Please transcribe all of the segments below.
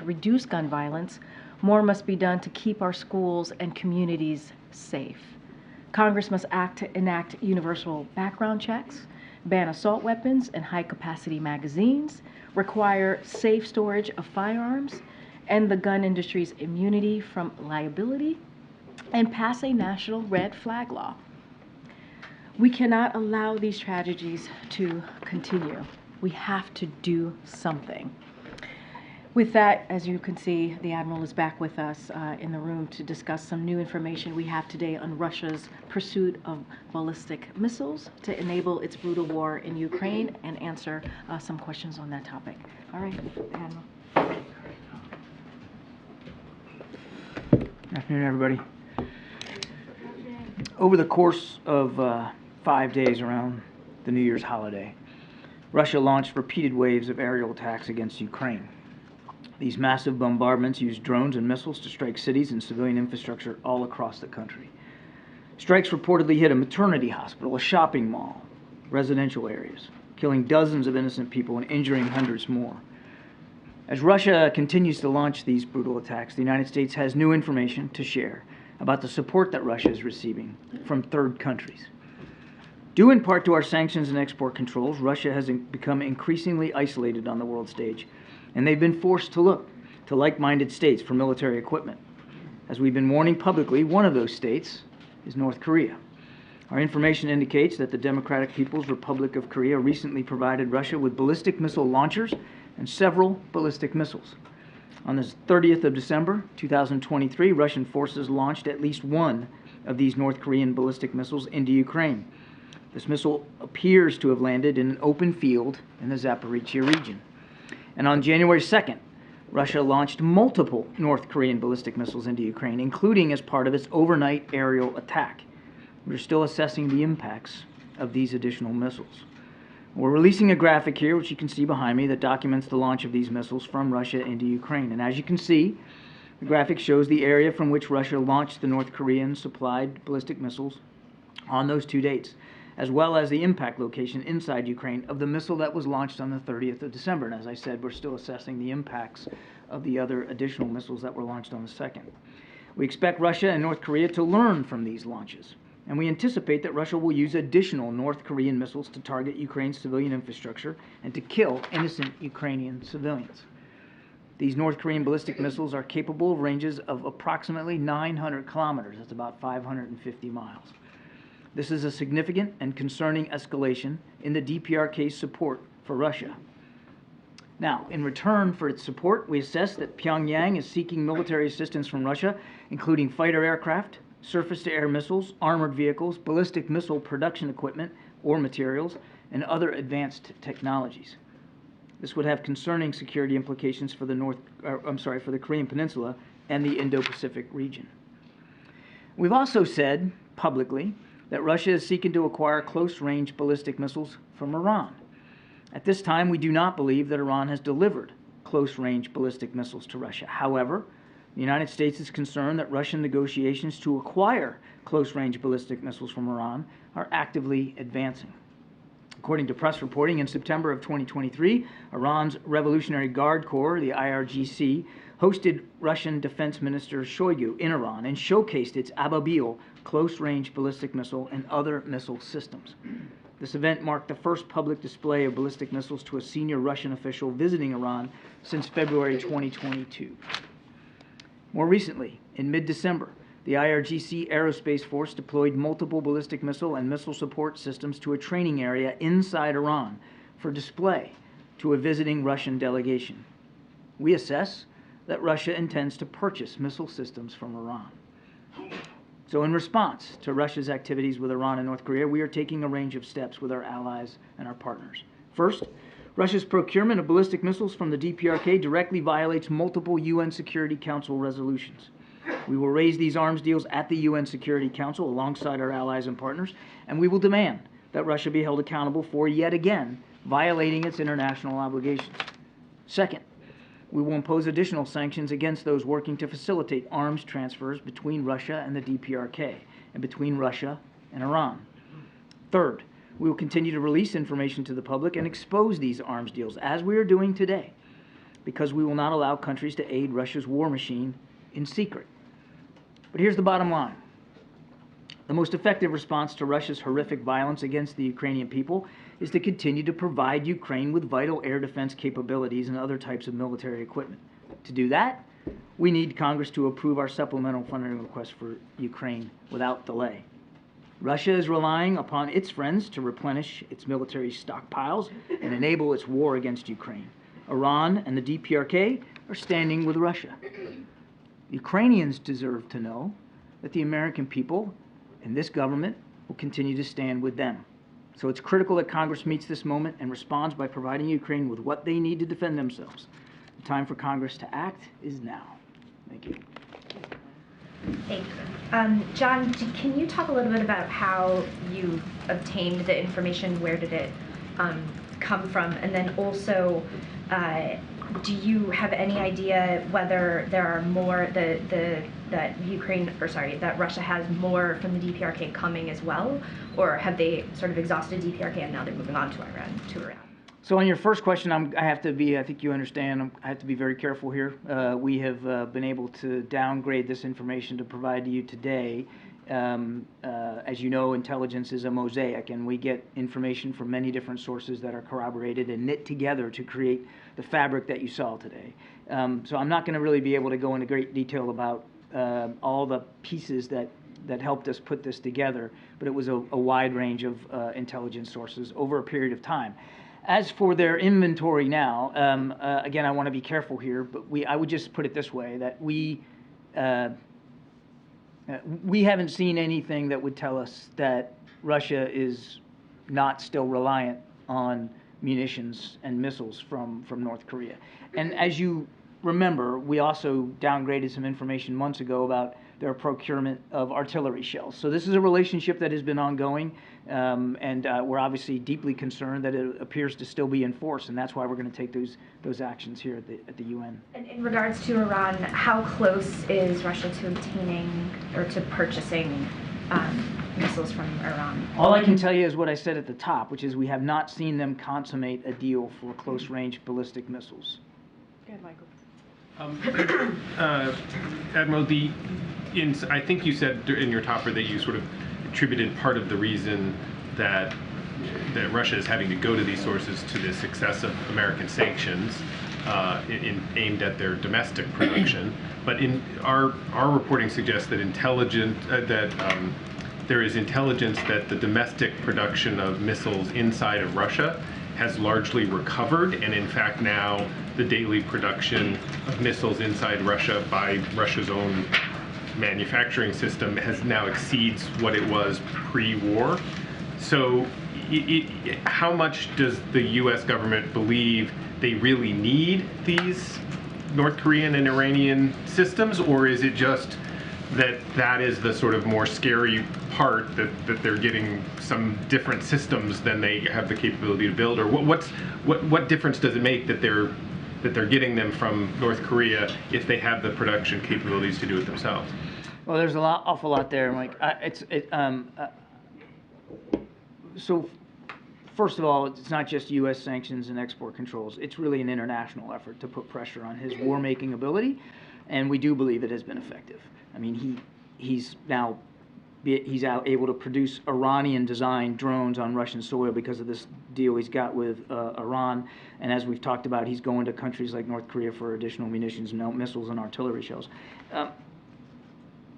to reduce gun violence, more must be done to keep our schools and communities safe. Congress must act to enact universal background checks, ban assault weapons and high-capacity magazines, require safe storage of firearms, end the gun industry's immunity from liability, and pass a national red flag law. We cannot allow these tragedies to continue. We have to do something. With that, as you can see, the Admiral is back with us in the room to discuss some new information we have today on Russia's pursuit of ballistic missiles to enable its brutal war in Ukraine and answer some questions on that topic. All right, Admiral. Good afternoon, everybody. Over the course of 5 days around the New Year's holiday, Russia launched repeated waves of aerial attacks against Ukraine. These massive bombardments used drones and missiles to strike cities and civilian infrastructure all across the country. Strikes reportedly hit a maternity hospital, a shopping mall, residential areas, killing dozens of innocent people and injuring hundreds more. As Russia continues to launch these brutal attacks, the United States has new information to share about the support that Russia is receiving from third countries. Due in part to our sanctions and export controls, Russia has become increasingly isolated on the world stage, and they've been forced to look to like-minded states for military equipment. As we've been warning publicly, one of those states is North Korea. Our information indicates that the Democratic People's Republic of Korea recently provided Russia with ballistic missile launchers and several ballistic missiles. On the 30th of December, 2023, Russian forces launched at least one of these North Korean ballistic missiles into Ukraine. This missile appears to have landed in an open field in the Zaporizhia region. And on January 2nd, Russia launched multiple North Korean ballistic missiles into Ukraine, including as part of its overnight aerial attack. We're still assessing the impacts of these additional missiles. We're releasing a graphic here, which you can see behind me, that documents the launch of these missiles from Russia into Ukraine. And as you can see, the graphic shows the area from which Russia launched the North Korean supplied ballistic missiles on those 2 dates, as well as the impact location inside Ukraine of the missile that was launched on the 30th of December. And as I said, we're still assessing the impacts of the other additional missiles that were launched on the 2nd. We expect Russia and North Korea to learn from these launches, and we anticipate that Russia will use additional North Korean missiles to target Ukraine's civilian infrastructure and to kill innocent Ukrainian civilians. These North Korean ballistic missiles are capable of ranges of approximately 900 kilometers. That's about 550 miles. This is a significant and concerning escalation in the DPRK's support for Russia. Now, in return for its support, we assess that Pyongyang is seeking military assistance from Russia, including fighter aircraft, surface-to-air missiles, armored vehicles, ballistic missile production equipment or materials, and other advanced technologies. This would have concerning security implications for the Korean Peninsula and the Indo-Pacific region. We've also said publicly that Russia is seeking to acquire close-range ballistic missiles from Iran. At this time, we do not believe that Iran has delivered close-range ballistic missiles to Russia. However, the United States is concerned that Russian negotiations to acquire close-range ballistic missiles from Iran are actively advancing. According to press reporting, in September of 2023, Iran's Revolutionary Guard Corps, the IRGC, hosted Russian Defense Minister Shoigu in Iran and showcased its Ababil close-range ballistic missile and other missile systems. This event marked the first public display of ballistic missiles to a senior Russian official visiting Iran since February 2022. More recently, in mid-December, the IRGC Aerospace Force deployed multiple ballistic missile and missile support systems to a training area inside Iran for display to a visiting Russian delegation. We assess that Russia intends to purchase missile systems from Iran. So in response to Russia's activities with Iran and North Korea, we are taking a range of steps with our allies and our partners. First, Russia's procurement of ballistic missiles from the DPRK directly violates multiple UN Security Council resolutions. We will raise these arms deals at the UN Security Council alongside our allies and partners, and we will demand that Russia be held accountable for, yet again, violating its international obligations. Second, we will impose additional sanctions against those working to facilitate arms transfers between Russia and the DPRK and between Russia and Iran. Third, we will continue to release information to the public and expose these arms deals, as we are doing today. because we will not allow countries to aid Russia's war machine in secret. But here's the bottom line. The most effective response to Russia's horrific violence against the Ukrainian people is to continue to provide Ukraine with vital air defense capabilities and other types of military equipment. To do that, we need Congress to approve our supplemental funding request for Ukraine without delay. Russia is relying upon its friends to replenish its military stockpiles and enable its war against Ukraine. Iran and the DPRK are standing with Russia. Ukrainians deserve to know that the American people and this government will continue to stand with them. So it's critical that Congress meets this moment and responds by providing Ukraine with what they need to defend themselves. The time for Congress to act is now. Thank you. Thank you. John, can you talk a little bit about how you obtained the information? Where did it come from? And then also, do you have any idea whether there are more that Russia has more from the DPRK coming as well, or have they sort of exhausted DPRK and now they're moving on to Iran? So on your first question, I think you understand, I have to be very careful here. We have been able to downgrade this information to provide to you today. As you know, intelligence is a mosaic, and we get information from many different sources that are corroborated and knit together to create the fabric that you saw today. So I'm not going to really be able to go into great detail about all the pieces that helped us put this together, but it was a wide range of intelligence sources over a period of time. As for their inventory now, again, I want to be careful here, but I would just put it this way, that we haven't seen anything that would tell us that Russia is not still reliant on munitions and missiles from North Korea. And as you remember, we also downgraded some information months ago about their procurement of artillery shells. So this is a relationship that has been ongoing, and we're obviously deeply concerned that it appears to still be in force, and that's why we're going to take those actions here at the UN. And in regards to Iran, how close is Russia to obtaining or to purchasing missiles from Iran? All I can tell you is what I said at the top, which is we have not seen them consummate a deal for close-range ballistic missiles. Go ahead, Michael. Admiral, I think you said in your topper that you sort of attributed part of the reason that Russia is having to go to these sources to the success of American sanctions aimed at their domestic production. But in our reporting suggests that there is intelligence that the domestic production of missiles inside of Russia has largely recovered, and in fact now the daily production of missiles inside Russia by Russia's own manufacturing system now exceeds what it was pre-war. So how much does the US government believe they really need these North Korean and Iranian systems, or is it just that is the sort of more scary part, that they're getting some different systems than they have the capability to build? Or what difference does it make that they're getting them from North Korea if they have the production capabilities to do it themselves? Well, there's awful lot there, Mike. So first of all, it's not just U.S. sanctions and export controls. It's really an international effort to put pressure on his war-making ability, and we do believe it has been effective. I mean, he's now able to produce Iranian-designed drones on Russian soil because of this deal he's got with Iran. And as we've talked about, he's going to countries like North Korea for additional munitions, missiles, and artillery shells.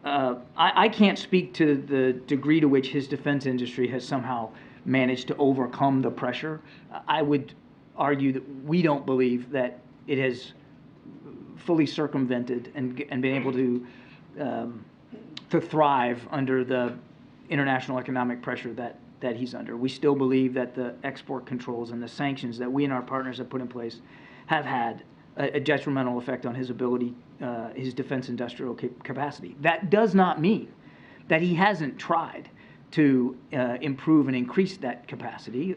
I can't speak to the degree to which his defense industry has somehow managed to overcome the pressure. I would argue that we don't believe that it has fully circumvented and been able to thrive under the international economic pressure that he's under. We still believe that the export controls and the sanctions that we and our partners have put in place have had a detrimental effect on his ability, his defense industrial capacity. That does not mean that he hasn't tried to improve and increase that capacity.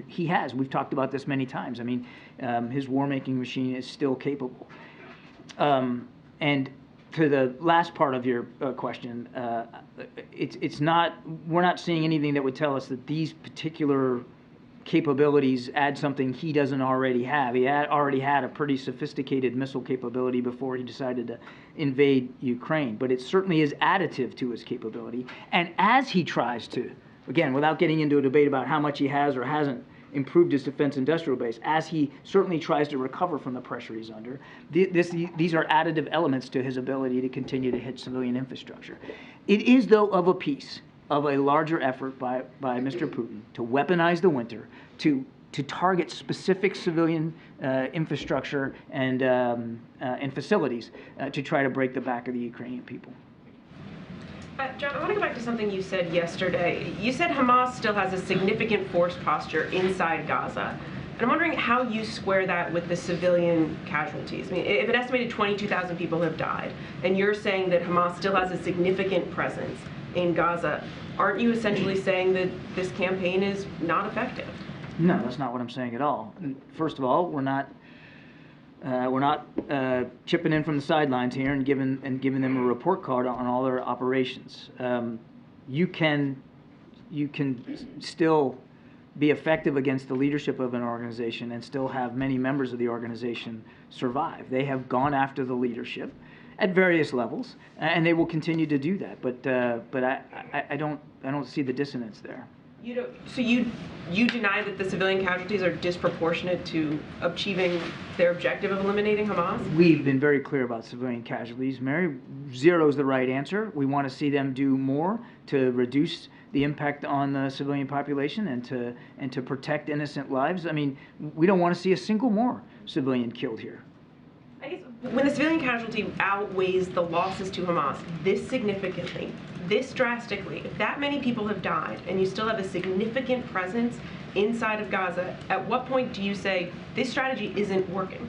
He has. We've talked about this many times. I mean, his war-making machine is still capable. And to the last part of your question, we're not seeing anything that would tell us that these particular capabilities add something he doesn't already have. He already had a pretty sophisticated missile capability before he decided to invade Ukraine, but it certainly is additive to his capability. And as he tries to, again, without getting into a debate about how much he has or hasn't improved his defense industrial base, as he certainly tries to recover from the pressure he's under, these are additive elements to his ability to continue to hit civilian infrastructure. It is, though, of a piece of a larger effort by Mr. Putin to weaponize the winter, to target specific civilian infrastructure and facilities to try to break the back of the Ukrainian people. John, I want to go back to something you said yesterday. You said Hamas still has a significant force posture inside Gaza. And I'm wondering how you square that with the civilian casualties. I mean, if an estimated 22,000 people have died, and you're saying that Hamas still has a significant presence in Gaza, aren't you essentially saying that this campaign is not effective? No, that's not what I'm saying at all. First of all, we're not chipping in from the sidelines here and giving them a report card on all their operations. You can still be effective against the leadership of an organization and still have many members of the organization survive. They have gone after the leadership at various levels, and they will continue to do that. But I don't see the dissonance there. You don't, so you deny that the civilian casualties are disproportionate to achieving their objective of eliminating Hamas? We've been very clear about civilian casualties, Mary. Zero is the right answer. We want to see them do more to reduce the impact on the civilian population and to protect innocent lives. I mean, we don't want to see a single more civilian killed here. I guess when the civilian casualty outweighs the losses to Hamas this significantly, this drastically, if that many people have died and you still have a significant presence inside of Gaza, at what point do you say this strategy isn't working?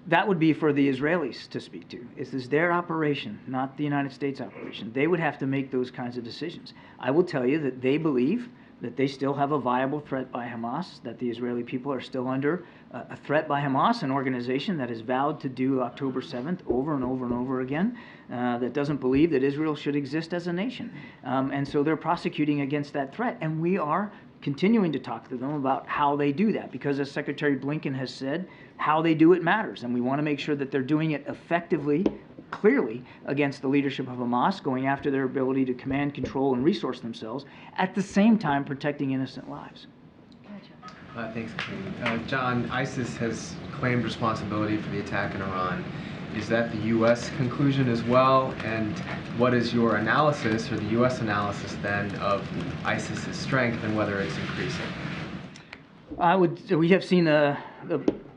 That would be for the Israelis to speak to. This is their operation, not the United States operation. They would have to make those kinds of decisions. I will tell you that they believe that they still have a viable threat by Hamas, that the Israeli people are still under a threat by Hamas, an organization that has vowed to do October 7th over and over and over again, that doesn't believe that Israel should exist as a nation. And so they're prosecuting against that threat. And we are continuing to talk to them about how they do that, because as Secretary Blinken has said, how they do it matters. And we want to make sure that they're doing it effectively, clearly, against the leadership of Hamas, going after their ability to command, control, and resource themselves, at the same time protecting innocent lives. Thanks, Karine. John, ISIS has claimed responsibility for the attack in Iran. Is that the U.S. conclusion as well? And what is your analysis, or the U.S. analysis then, of ISIS's strength and whether it's increasing? We have seen the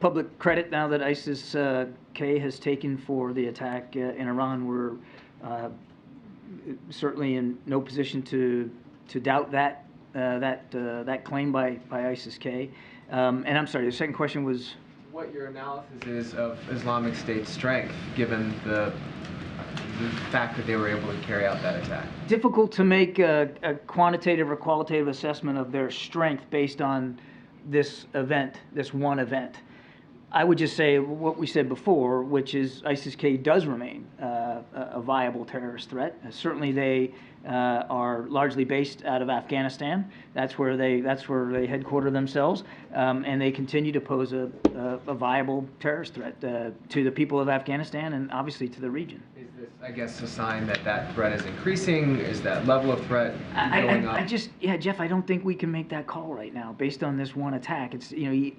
public credit now that ISIS-K has taken for the attack in Iran. We're certainly in no position to doubt that claim by ISIS-K. And I'm sorry, the second question was? What your analysis is of Islamic State's strength, given the fact that they were able to carry out that attack. Difficult to make a quantitative or qualitative assessment of their strength based on this event, this one event. I would just say what we said before, which is ISIS-K does remain a viable terrorist threat. Certainly they are largely based out of Afghanistan. That's where they headquarter themselves, and they continue to pose a viable terrorist threat to the people of Afghanistan and obviously to the region. Is this, I guess, a sign that that threat is increasing? Is that level of threat going up? Yeah, Jeff, I don't think we can make that call right now based on this one attack. It's, you know,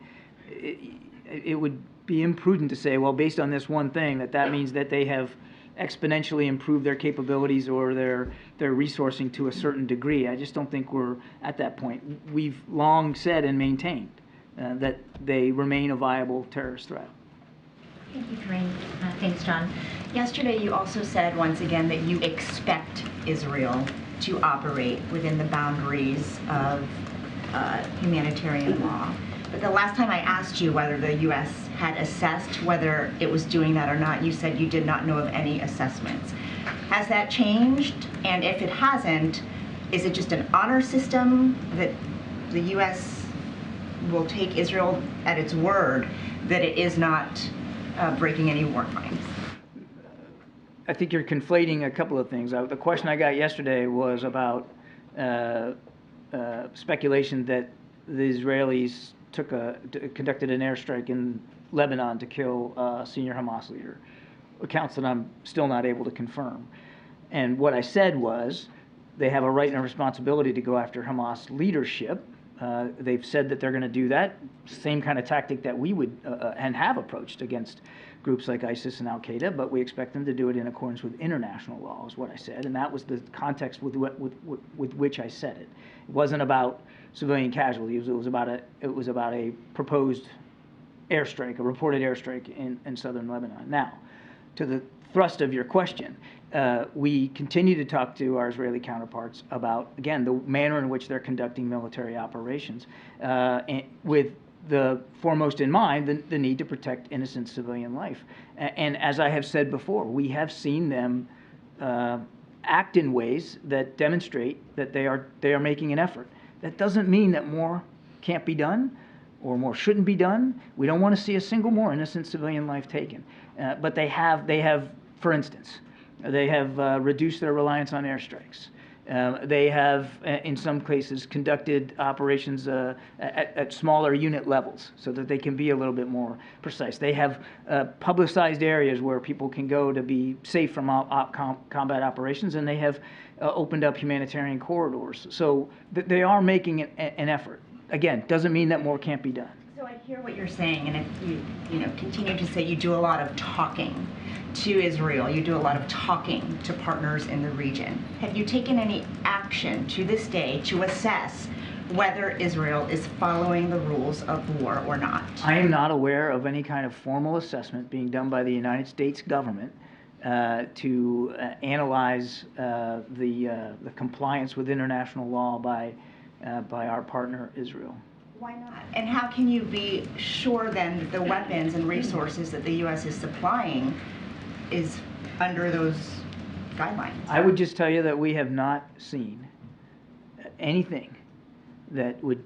it would be imprudent to say, well, based on this one thing, that means that they have exponentially improved their capabilities or their resourcing to a certain degree. I just don't think we're at that point. We've long said and maintained that they remain a viable terrorist threat. Thank you, Karine. Thanks, John. Yesterday, you also said once again that you expect Israel to operate within the boundaries of humanitarian law. But the last time I asked you whether the U.S. had assessed whether it was doing that or not, you said you did not know of any assessments. Has that changed? And if it hasn't, is it just an honor system that the U.S. will take Israel at its word that it is not breaking any war crimes? I think you're conflating a couple of things. The question I got yesterday was about speculation that the Israelis conducted an airstrike in Lebanon to kill a senior Hamas leader. Accounts that I'm still not able to confirm. And what I said was, they have a right and a responsibility to go after Hamas leadership. They've said that they're going to do that, same kind of tactic that we would and have approached against groups like ISIS and Al-Qaeda, but we expect them to do it in accordance with international law, is what I said, and that was the context with which I said it. It wasn't about civilian casualties. It was about a proposed airstrike, a reported airstrike in southern Lebanon. Now, to the thrust of your question, we continue to talk to our Israeli counterparts about, again, the manner in which they're conducting military operations, and with the foremost in mind, the need to protect innocent civilian life. And as I have said before, we have seen them act in ways that demonstrate that they are making an effort. That doesn't mean that more can't be done or more shouldn't be done. We don't want to see a single more innocent civilian life taken. But they have, for instance, they have reduced their reliance on airstrikes. They have, in some cases, conducted operations at smaller unit levels so that they can be a little bit more precise. They have publicized areas where people can go to be safe from combat operations, and they have opened up humanitarian corridors. So they are making an effort. Again, doesn't mean that more can't be done. So I hear what you're saying, and if you continue to say you do a lot of talking to Israel, you do a lot of talking to partners in the region. Have you taken any action to this day to assess whether Israel is following the rules of war or not? I am not aware of any kind of formal assessment being done by the United States government to analyze the compliance with international law by our partner Israel. Why not? And how can you be sure then that the weapons and resources that the U.S. is supplying is under those guidelines? I would just tell you that we have not seen anything that would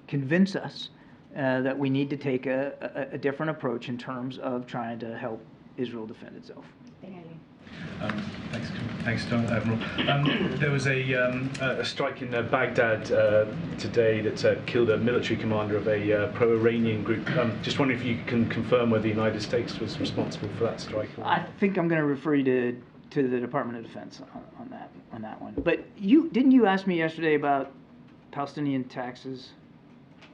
convince us that we need to take a different approach in terms of trying to help Israel defend itself. Thank you. Thanks, John, Admiral. There was a strike in Baghdad today that killed a military commander of a pro-Iranian group. Just wondering if you can confirm whether the United States was responsible for that strike. I think I'm going to refer you to the Department of Defense on that one. But didn't you ask me yesterday about Palestinian taxes?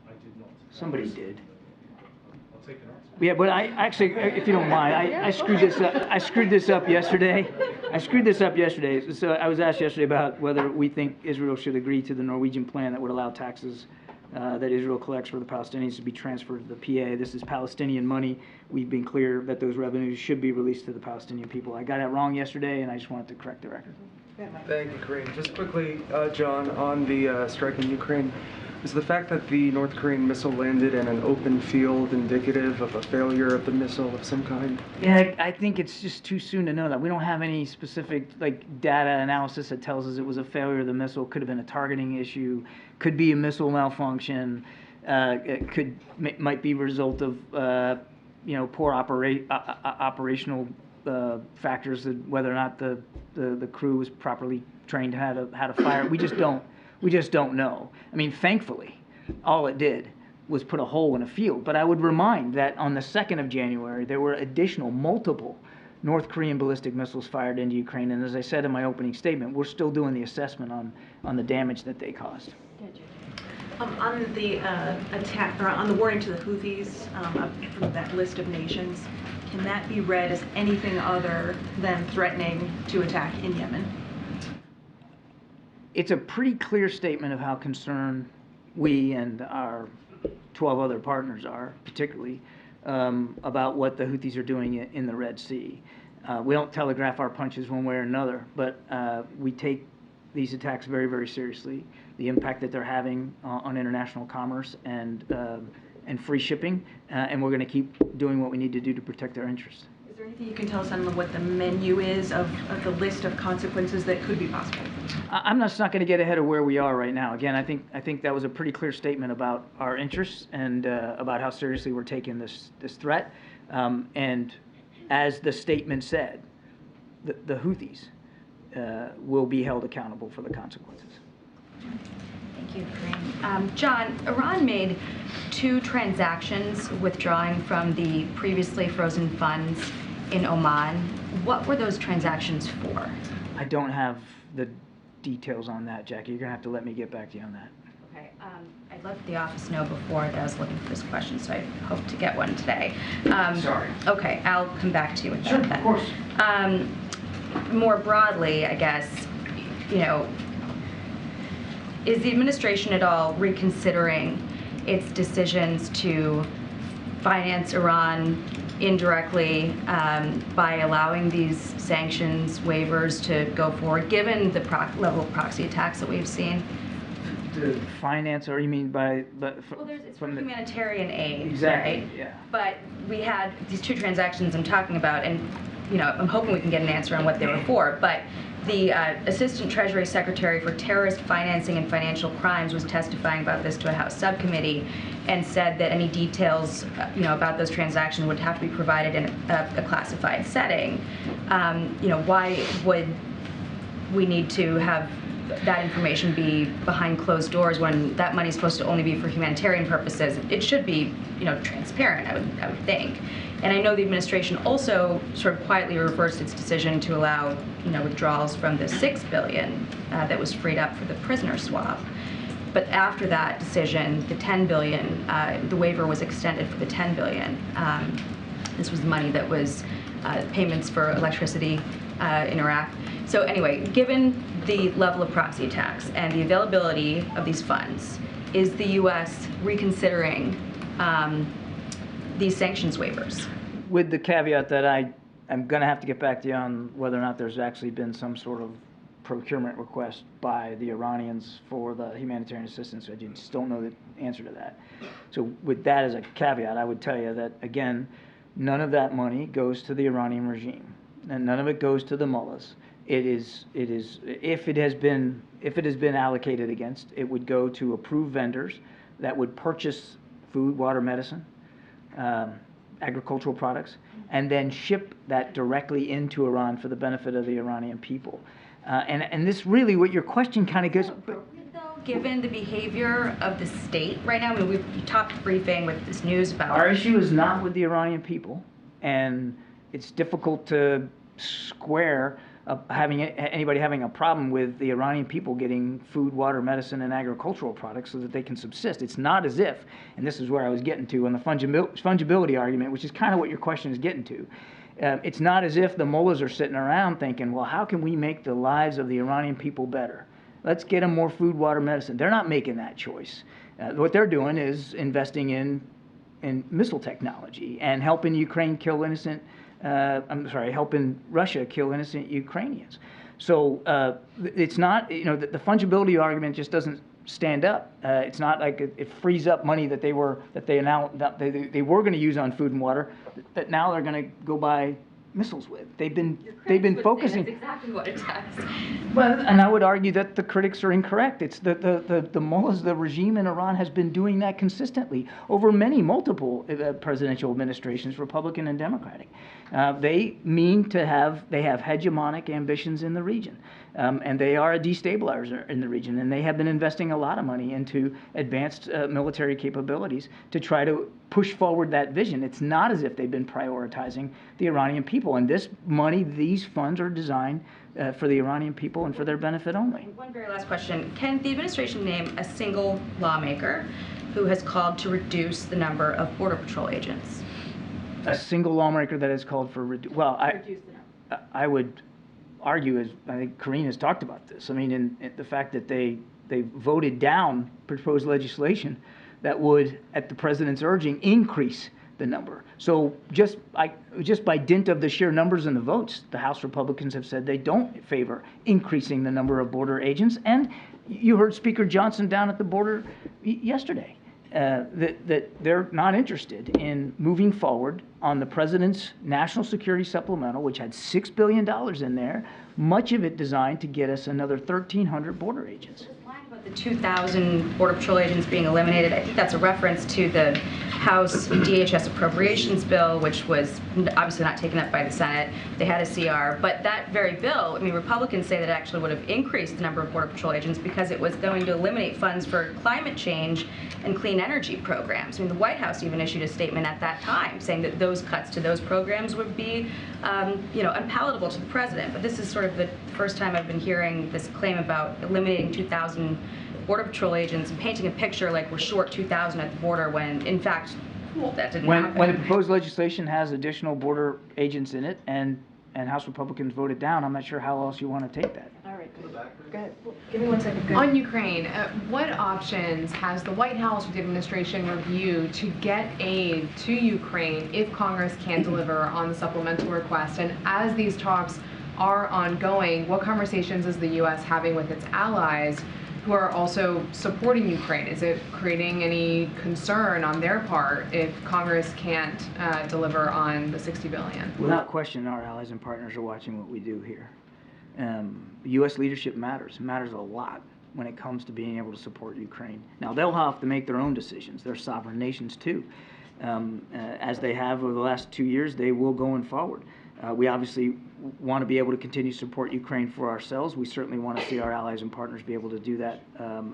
I did not. Somebody did. I'll take an answer. Yeah, but I actually, if you don't mind, I screwed this up. I screwed this up yesterday. So I was asked yesterday about whether we think Israel should agree to the Norwegian plan that would allow taxes that Israel collects for the Palestinians to be transferred to the PA. This is Palestinian money. We've been clear that those revenues should be released to the Palestinian people. I got it wrong yesterday, and I just wanted to correct the record. Thank you, Karine. Just quickly, John, on the strike in Ukraine, is the fact that the North Korean missile landed in an open field indicative of a failure of the missile of some kind? Yeah, I think it's just too soon to know that. We don't have any specific data analysis that tells us it was a failure of the missile. Could have been a targeting issue. Could be a missile malfunction. It might be a result of poor operational factors, whether or not the crew was properly trained how to fire. We just don't know. I mean, thankfully, all it did was put a hole in a field. But I would remind that on the 2nd of January, there were multiple North Korean ballistic missiles fired into Ukraine. And as I said in my opening statement, we're still doing the assessment on the damage that they caused. On the attack, or on the warning to the Houthis from that list of nations, can that be read as anything other than threatening to attack in Yemen? It's a pretty clear statement of how concerned we and our 12 other partners are, particularly, about what the Houthis are doing in the Red Sea. We don't telegraph our punches one way or another, but we take these attacks very, very seriously. The impact that they're having on international commerce and free shipping, and we're going to keep doing what we need to do to protect our interests. Is there anything you can tell us on what the menu is of the list of consequences that could be possible? I'm not going to get ahead of where we are right now. Again, I think that was a pretty clear statement about our interests and about how seriously we're taking this threat. And as the statement said, the Houthis will be held accountable for the consequences. Thank you. you, Karine. John, Iran made 2 transactions withdrawing from the previously frozen funds in Oman. What were those transactions for? I don't have the details on that, Jackie. You're going to have to let me get back to you on that. Okay, I let the office know before that I was looking for this question, so I hope to get one today. Sorry. Okay, I'll come back to you with that. Sure, then. of course. More broadly, I guess, you know, is the administration at all reconsidering its decisions to finance Iran indirectly by allowing these sanctions waivers to go forward, given the level of proxy attacks that we've seen? The finance, or you mean by... Well, it's from humanitarian aid, exactly, right? Yeah. But we had these 2 transactions I'm talking about, and you know, I'm hoping we can get an answer on what they were for. But the Assistant Treasury Secretary for Terrorist Financing and Financial Crimes was testifying about this to a House subcommittee, and said that any details, you know, about those transactions would have to be provided in a classified setting. You know, why would we need to have that information be behind closed doors when that money is supposed to only be for humanitarian purposes? It should be, you know, transparent, I would think. And I know the administration also sort of quietly reversed its decision to allow, you know, withdrawals from the $6 billion that was freed up for the prisoner swap. But after that decision, the $10 billion, the waiver was extended for the $10 billion. This was the money that was payments for electricity in Iraq. So anyway, given the level of proxy attacks and the availability of these funds, is the U.S. reconsidering these sanctions waivers? With the caveat that I'm going to have to get back to you on whether or not there's actually been some sort of procurement request by the Iranians for the humanitarian assistance. I just don't know the answer to that. So with that as a caveat, I would tell you that, again, none of that money goes to the Iranian regime, and none of it goes to the mullahs. It is if it has been allocated against, it would go to approved vendors that would purchase food, water, medicine, agricultural products, and then ship that directly into Iran for the benefit of the Iranian people. And this really, what your question kind of goes... Given the behavior of the state right now, I mean, we've topped briefing with this news about... Our issue is not with the Iranian people, and it's difficult to square anybody having a problem with the Iranian people getting food, water, medicine, and agricultural products so that they can subsist. It's not as if, and this is where I was getting to on the fungibility argument, which is kind of what your question is getting to. It's not as if the mullahs are sitting around thinking, well, how can we make the lives of the Iranian people better? Let's get them more food, water, medicine. They're not making that choice. What they're doing is investing in missile technology and helping Ukraine kill innocent helping Russia kill innocent Ukrainians. So it's not, you know, the fungibility argument just doesn't stand up. It's not like it frees up money that they were going to use on food and water that now they're going to go buy missiles with. They've been focusing. That's exactly what it does. Well, and I would argue that the critics are incorrect. It's the mullahs, the regime in Iran has been doing that consistently over multiple presidential administrations, Republican and Democratic. They have hegemonic ambitions in the region, and they are a destabilizer in the region, and they have been investing a lot of money into advanced military capabilities to try to push forward that vision. It's not as if they've been prioritizing the Iranian people, and this money, these funds are designed for the Iranian people and for their benefit only. One very last question. Can the administration name a single lawmaker who has called to reduce the number of Border Patrol agents? A single lawmaker that has called for I would argue, as I think Karine has talked about this. I mean, in the fact that they voted down proposed legislation that would, at the president's urging, increase the number. So just by dint of the sheer numbers and the votes, the House Republicans have said they don't favor increasing the number of border agents. And you heard Speaker Johnson down at the border yesterday. That they're not interested in moving forward on the president's national security supplemental, which had $6 billion in there, much of it designed to get us another 1,300 border agents. The 2,000 Border Patrol agents being eliminated, I think that's a reference to the House DHS appropriations bill, which was obviously not taken up by the Senate. They had a CR, but that very bill, I mean, Republicans say that it actually would have increased the number of Border Patrol agents because it was going to eliminate funds for climate change and clean energy programs. I mean, the White House even issued a statement at that time saying that those cuts to those programs would be, unpalatable to the president. But this is sort of the first time I've been hearing this claim about eliminating 2,000 Border Patrol agents and painting a picture like we're short 2,000 at the border when, in fact, that didn't happen. When the proposed legislation has additional border agents in it and House Republicans voted down, I'm not sure how else you want to take that. All right, go ahead. Give me 1 second. Go On ahead. Ukraine, what options has the White House or the administration reviewed to get aid to Ukraine if Congress can't deliver on the supplemental request? And as these talks are ongoing, what conversations is the U.S. having with its allies who are also supporting Ukraine? Is it creating any concern on their part if Congress can't deliver on the $60 billion? Without question, our allies and partners are watching what we do here. U.S. leadership matters. It matters a lot when it comes to being able to support Ukraine. Now, they'll have to make their own decisions. They're sovereign nations, too. As they have over the last 2 years, they will going forward. We obviously want to be able to continue to support Ukraine for ourselves. We certainly want to see our allies and partners be able to do that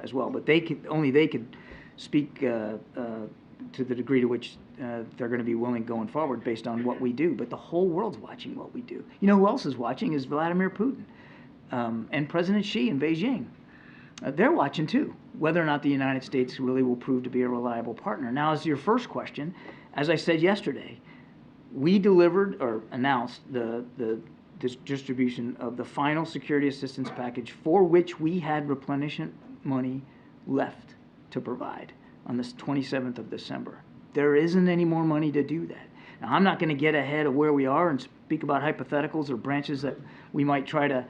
as well. But only they could speak to the degree to which they're going to be willing going forward based on what we do. But the whole world's watching what we do. You know who else is watching is Vladimir Putin and President Xi in Beijing. They're watching too, whether or not the United States really will prove to be a reliable partner. Now, as your first question, as I said yesterday, we delivered or announced the distribution of the final security assistance package for which we had replenishment money left to provide on the 27th of December. There isn't any more money to do that. Now, I'm not going to get ahead of where we are and speak about hypotheticals or branches that we might try to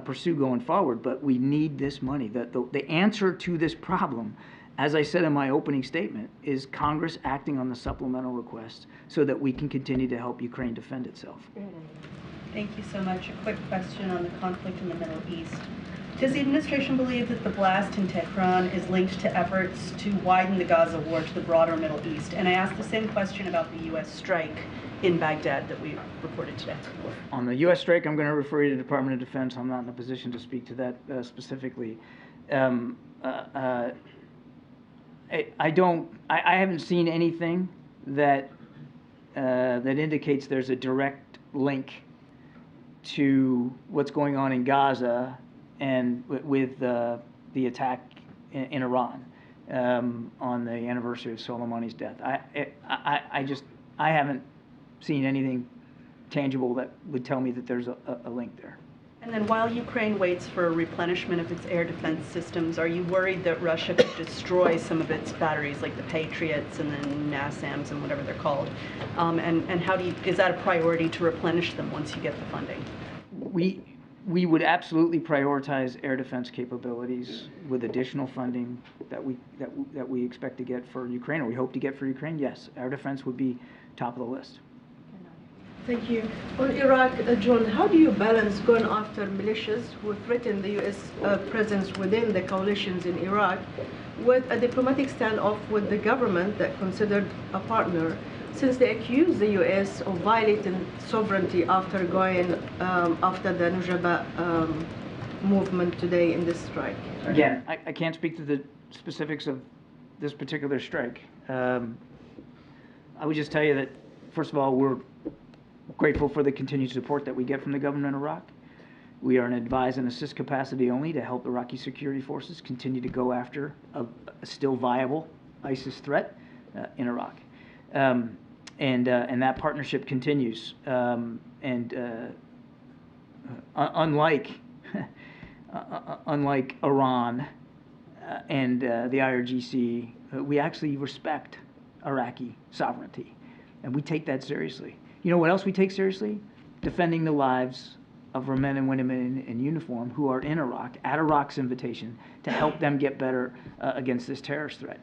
pursue going forward, but we need this money. The answer to this problem, as I said in my opening statement, is Congress acting on the supplemental request so that we can continue to help Ukraine defend itself. Thank you so much. A quick question on the conflict in the Middle East. Does the administration believe that the blast in Tehran is linked to efforts to widen the Gaza war to the broader Middle East? And I asked the same question about the U.S. strike in Baghdad that we reported today. On the U.S. strike, I'm going to refer you to the Department of Defense. I'm not in a position to speak to that specifically. I haven't seen anything that indicates there's a direct link to what's going on in Gaza and with the attack in Iran on the anniversary of Soleimani's death. I haven't seen anything tangible that would tell me that there's a link there. And then while Ukraine waits for a replenishment of its air defense systems, are you worried that Russia could destroy some of its batteries, like the Patriots and then NASAMS and whatever they're called? And how is that a priority to replenish them once you get the funding? We would absolutely prioritize air defense capabilities with additional funding that we expect to get for Ukraine, or we hope to get for Ukraine. Yes, air defense would be top of the list. Thank you. On Iraq, John, how do you balance going after militias who threaten the U.S. presence within the coalitions in Iraq with a diplomatic standoff with the government that considered a partner, since they accuse the U.S. of violating sovereignty after going after the Nujaba movement today in this strike? Again, I can't speak to the specifics of this particular strike. I would just tell you that, first of all, we're grateful for the continued support that we get from the government of Iraq. We are an advise and assist capacity only to help Iraqi security forces continue to go after a still viable ISIS threat in Iraq. And that partnership continues. Unlike Iran and the IRGC, we actually respect Iraqi sovereignty, and we take that seriously. You know what else we take seriously? Defending the lives of our men and women in uniform who are in Iraq, at Iraq's invitation, to help them get better against this terrorist threat.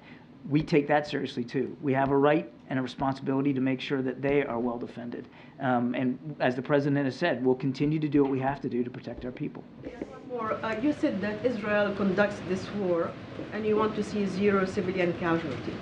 We take that seriously too. We have a right and a responsibility to make sure that they are well defended. And as the President has said, we'll continue to do what we have to do to protect our people. One more. You said that Israel conducts this war and you want to see zero civilian casualty.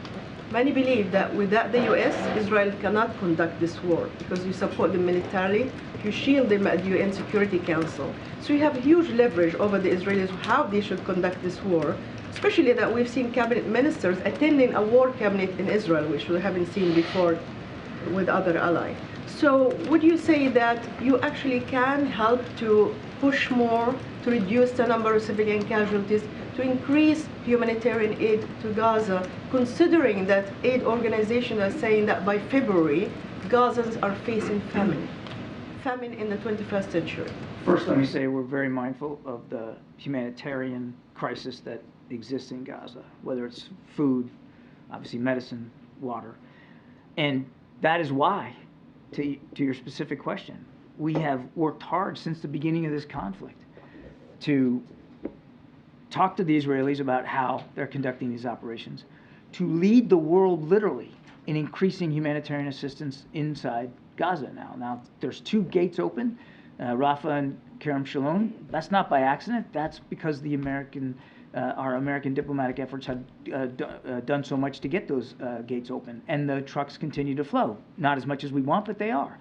Many believe that without the U.S., Israel cannot conduct this war because you support them militarily, you shield them at the UN Security Council. So you have huge leverage over the Israelis how they should conduct this war, especially that we've seen cabinet ministers attending a war cabinet in Israel, which we haven't seen before with other allies. So would you say that you actually can help to push more to reduce the number of civilian casualties, to increase humanitarian aid to Gaza, considering that aid organizations are saying that by February, Gazans are facing famine in the 21st century? First, let me say we're very mindful of the humanitarian crisis that exists in Gaza, whether it's food, obviously medicine, water. And that is why, to your specific question, we have worked hard since the beginning of this conflict to talk to the Israelis about how they're conducting these operations, to lead the world literally in increasing humanitarian assistance inside Gaza now. Now, there's 2 gates open, Rafah and Kerem Shalom. That's not by accident. That's because the our American diplomatic efforts have done so much to get those gates open. And the trucks continue to flow. Not as much as we want, but they are.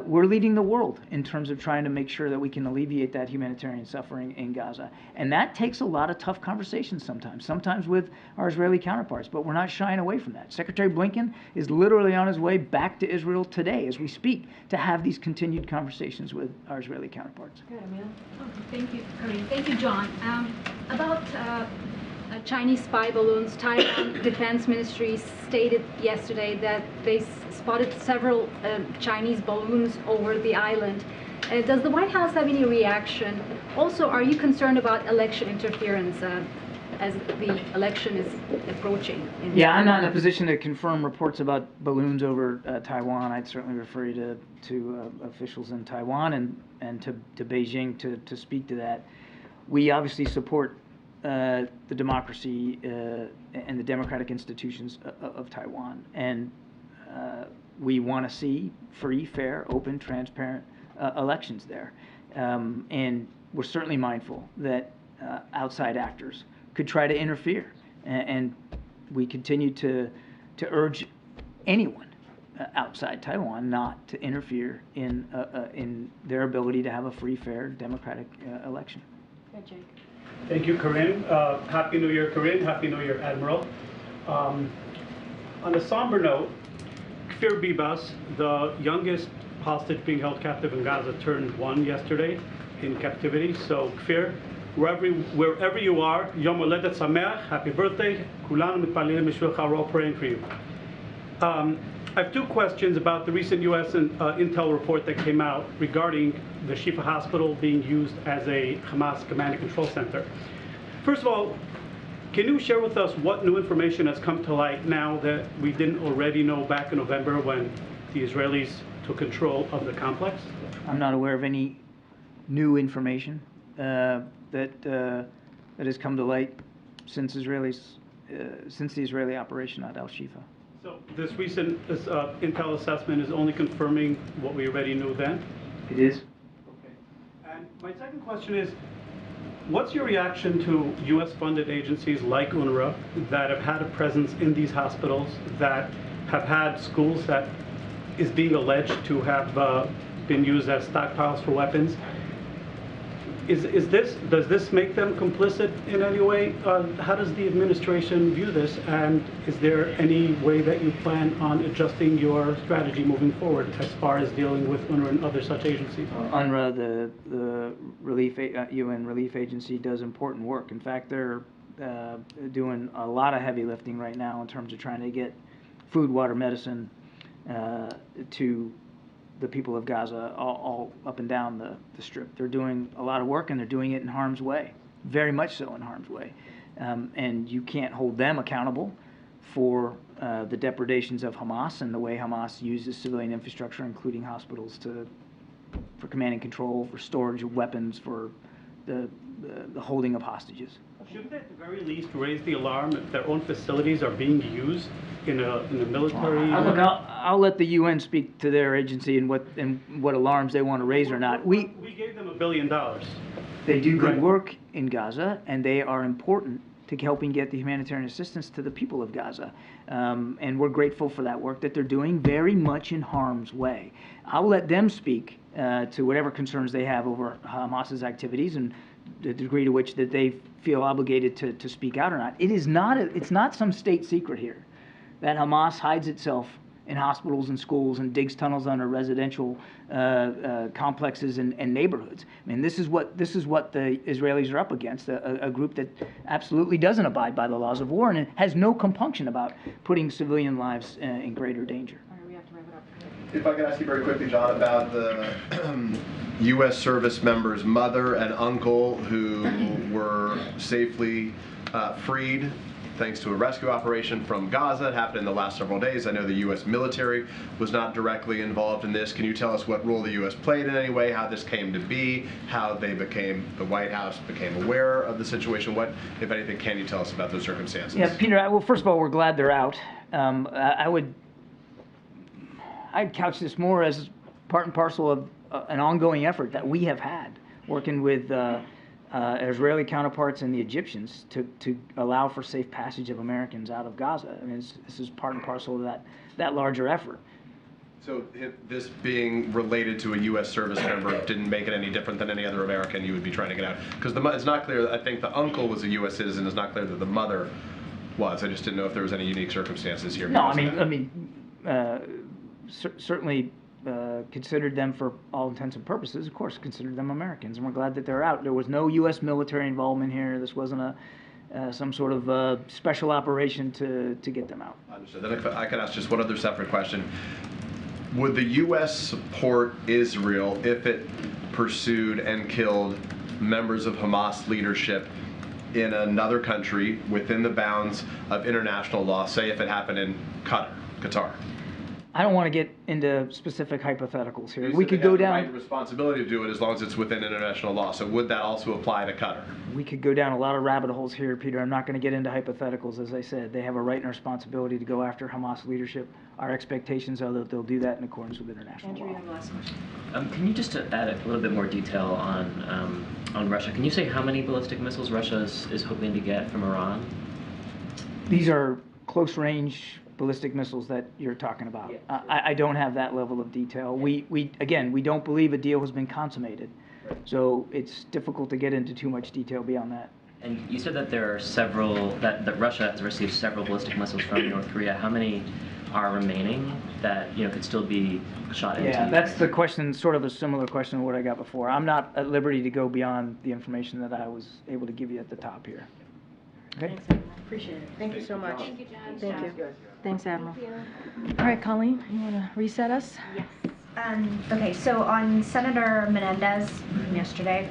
We're leading the world in terms of trying to make sure that we can alleviate that humanitarian suffering in Gaza. And that takes a lot of tough conversations sometimes with our Israeli counterparts, but we're not shying away from that. Secretary Blinken is literally on his way back to Israel today as we speak to have these continued conversations with our Israeli counterparts. Thank you, Karine. Thank you, John. About Chinese spy balloons, Taiwan Defense Ministry stated yesterday that they spotted several Chinese balloons over the island. Does the White House have any reaction? Also, are you concerned about election interference as the election is approaching? Yeah, I'm not in a position to confirm reports about balloons over Taiwan. I'd certainly refer you to officials in Taiwan and to Beijing to speak to that. We obviously support the democracy and the democratic institutions of Taiwan, and we want to see free, fair, open, transparent elections there. And we're certainly mindful that outside actors could try to interfere, and we continue to urge anyone outside Taiwan not to interfere in their ability to have a free, fair, democratic election. Jake. Thank you, Karine. Happy New Year, Karine. Happy New Year, Admiral. On a somber note, Kfir Bibas, the youngest hostage being held captive in Gaza, turned 1 yesterday in captivity. So Kfir, wherever you are, Yom Holedet Sameach, happy birthday. Kulanu mitpalelim b'shvilcha, we're all praying for you. I have 2 questions about the recent U.S. intel report that came out regarding the Shifa Hospital being used as a Hamas command and control center. First of all, can you share with us what new information has come to light now that we didn't already know back in November when the Israelis took control of the complex? I'm not aware of any new information that has come to light since the Israeli operation at Al-Shifa. So this recent intel assessment is only confirming what we already knew then? It is. Okay. And my second question is, what's your reaction to U.S.-funded agencies like UNRWA that have had a presence in these hospitals, that have had schools that is being alleged to have been used as stockpiles for weapons? Does this make them complicit in any way? How does the administration view this? And is there any way that you plan on adjusting your strategy moving forward as far as dealing with UNRWA and other such agencies? UNRWA, the UN relief agency, does important work. In fact, they're doing a lot of heavy lifting right now in terms of trying to get food, water, medicine to the people of Gaza all up and down the strip. They're doing a lot of work, and they're doing it in harm's way, very much so in harm's way. And you can't hold them accountable for the depredations of Hamas and the way Hamas uses civilian infrastructure, including hospitals, for command and control, for storage of weapons, for the holding of hostages. Shouldn't they at the very least raise the alarm if their own facilities are being used in a military? Look, I'll let the UN speak to their agency and what alarms they want to raise or not. We gave them $1 billion. They do good work in Gaza, and they are important to helping get the humanitarian assistance to the people of Gaza. And we're grateful for that work that they're doing, very much in harm's way. I'll let them speak to whatever concerns they have over Hamas's activities and the degree to which that they feel obligated to speak out or not. It's not some state secret here that Hamas hides itself in hospitals and schools and digs tunnels under residential complexes and neighborhoods. I mean, this is what the Israelis are up against, a group that absolutely doesn't abide by the laws of war and has no compunction about putting civilian lives in greater danger. If I could ask you very quickly, John, about the U.S. service member's mother and uncle who were safely freed thanks to a rescue operation from Gaza. It happened in the last several days. I know the U.S. military was not directly involved in this. Can you tell us what role the U.S. played in any way, how this came to be, how the White House became aware of the situation? What, if anything, can you tell us about those circumstances? Yeah, Peter, well, first of all, we're glad they're out. I'd couch this more as part and parcel of an ongoing effort that we have had working with Israeli counterparts and the Egyptians to allow for safe passage of Americans out of Gaza. I mean, this is part and parcel of that larger effort. So this being related to a U.S. service member didn't make it any different than any other American you would be trying to get out? Because it's not clear. I think the uncle was a U.S. citizen. It's not clear that the mother was. I just didn't know if there was any unique circumstances here. No, certainly considered them for all intents and purposes, of course, considered them Americans, and we're glad that they're out. There was no U.S. military involvement here. This wasn't some sort of special operation to get them out. Understood. Then if I could ask just one other separate question. Would the U.S. support Israel if it pursued and killed members of Hamas leadership in another country within the bounds of international law, say if it happened in Qatar? I don't want to get into specific hypotheticals here. We could go down the responsibility to do it as long as it's within international law. So would that also apply to Qatar? We could go down a lot of rabbit holes here, Peter. I'm not going to get into hypotheticals. As I said, they have a right and responsibility to go after Hamas leadership. Our expectations are that they'll do that in accordance with international law. Andrew, you have the last question. Can you just add a little bit more detail on Russia? Can you say how many ballistic missiles Russia is hoping to get from Iran? These are close-range ballistic missiles that you're talking about. I don't have that level of detail. We don't believe a deal has been consummated, so it's difficult to get into too much detail beyond that. And you said that there are several, that Russia has received several ballistic missiles from North Korea. How many are remaining that could still be shot into? Yeah, that's the question, sort of a similar question to what I got before. I'm not at liberty to go beyond the information that I was able to give you at the top here. Okay? Thanks, Admiral. Appreciate it. Thank you so much. Thank you, John. Thank you. Thanks, Admiral. All right, Colleen, you want to reset us? Yes. Okay, so on Senator Menendez from yesterday,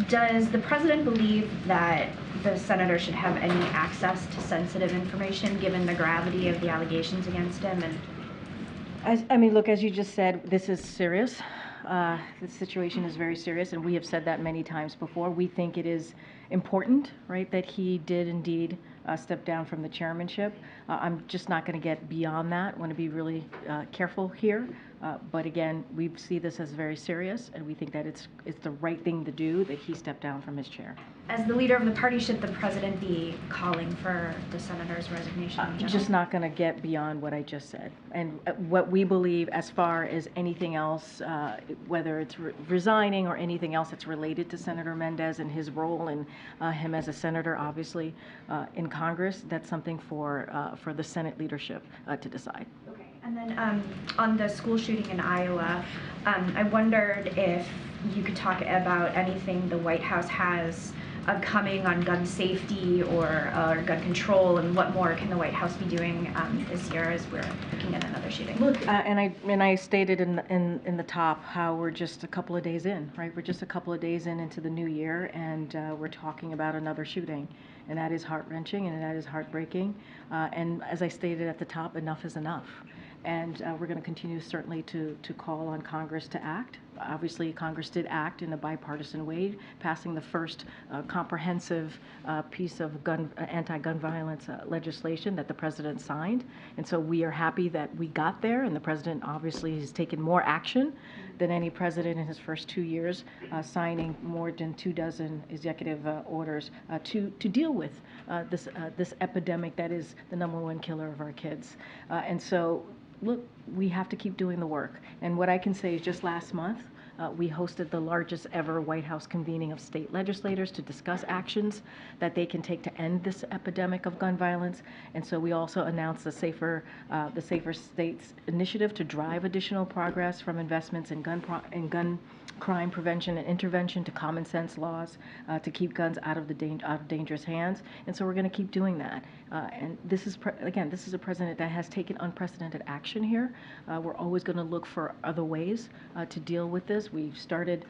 does the president believe that the senator should have any access to sensitive information given the gravity of the allegations against him? And Look, as you just said, this is serious. The situation is very serious, and we have said that many times before. We think it is important, right, that he did indeed step down from the chairmanship. I'm just not going to get beyond that. I want to be really careful here. But again, we see this as very serious, and we think that it's the right thing to do that he stepped down from his chair. As the leader of the party, should the president be calling for the senator's resignation? I'm just not going to get beyond what I just said. And what we believe as far as anything else, whether it's resigning or anything else that's related to Senator Menendez and his role and him as a senator, obviously, in Congress, that's something for the Senate leadership to decide. Okay. And then on the school shooting in Iowa, I wondered if you could talk about anything the White House has upcoming on gun safety or gun control, and what more can the White House be doing this year as we're looking at another shooting? Look, and I stated in the top how we're just a couple of days in, right? We're just a couple of days into the new year, and we're talking about another shooting, and that is heart-wrenching and that is heartbreaking. And as I stated at the top, enough is enough. And we're going to continue certainly to call on Congress to act. Obviously, Congress did act in a bipartisan way, passing the first comprehensive piece of anti-gun violence legislation that the president signed. And so we are happy that we got there, and the president obviously has taken more action than any president in his first 2 years, signing more than 24 executive orders to deal with this epidemic that is the #1 killer of our kids. And so, look, we have to keep doing the work. And what I can say is just last month, we hosted the largest ever White House convening of state legislators to discuss actions that they can take to end this epidemic of gun violence. And so we also announced the Safer States initiative to drive additional progress from investments in gun crime prevention and intervention to common sense laws to keep guns out of dangerous hands. And so we're going to keep doing that. And this is, again, this is a president that has taken unprecedented action here. We're always going to look for other ways to deal with this. We've started,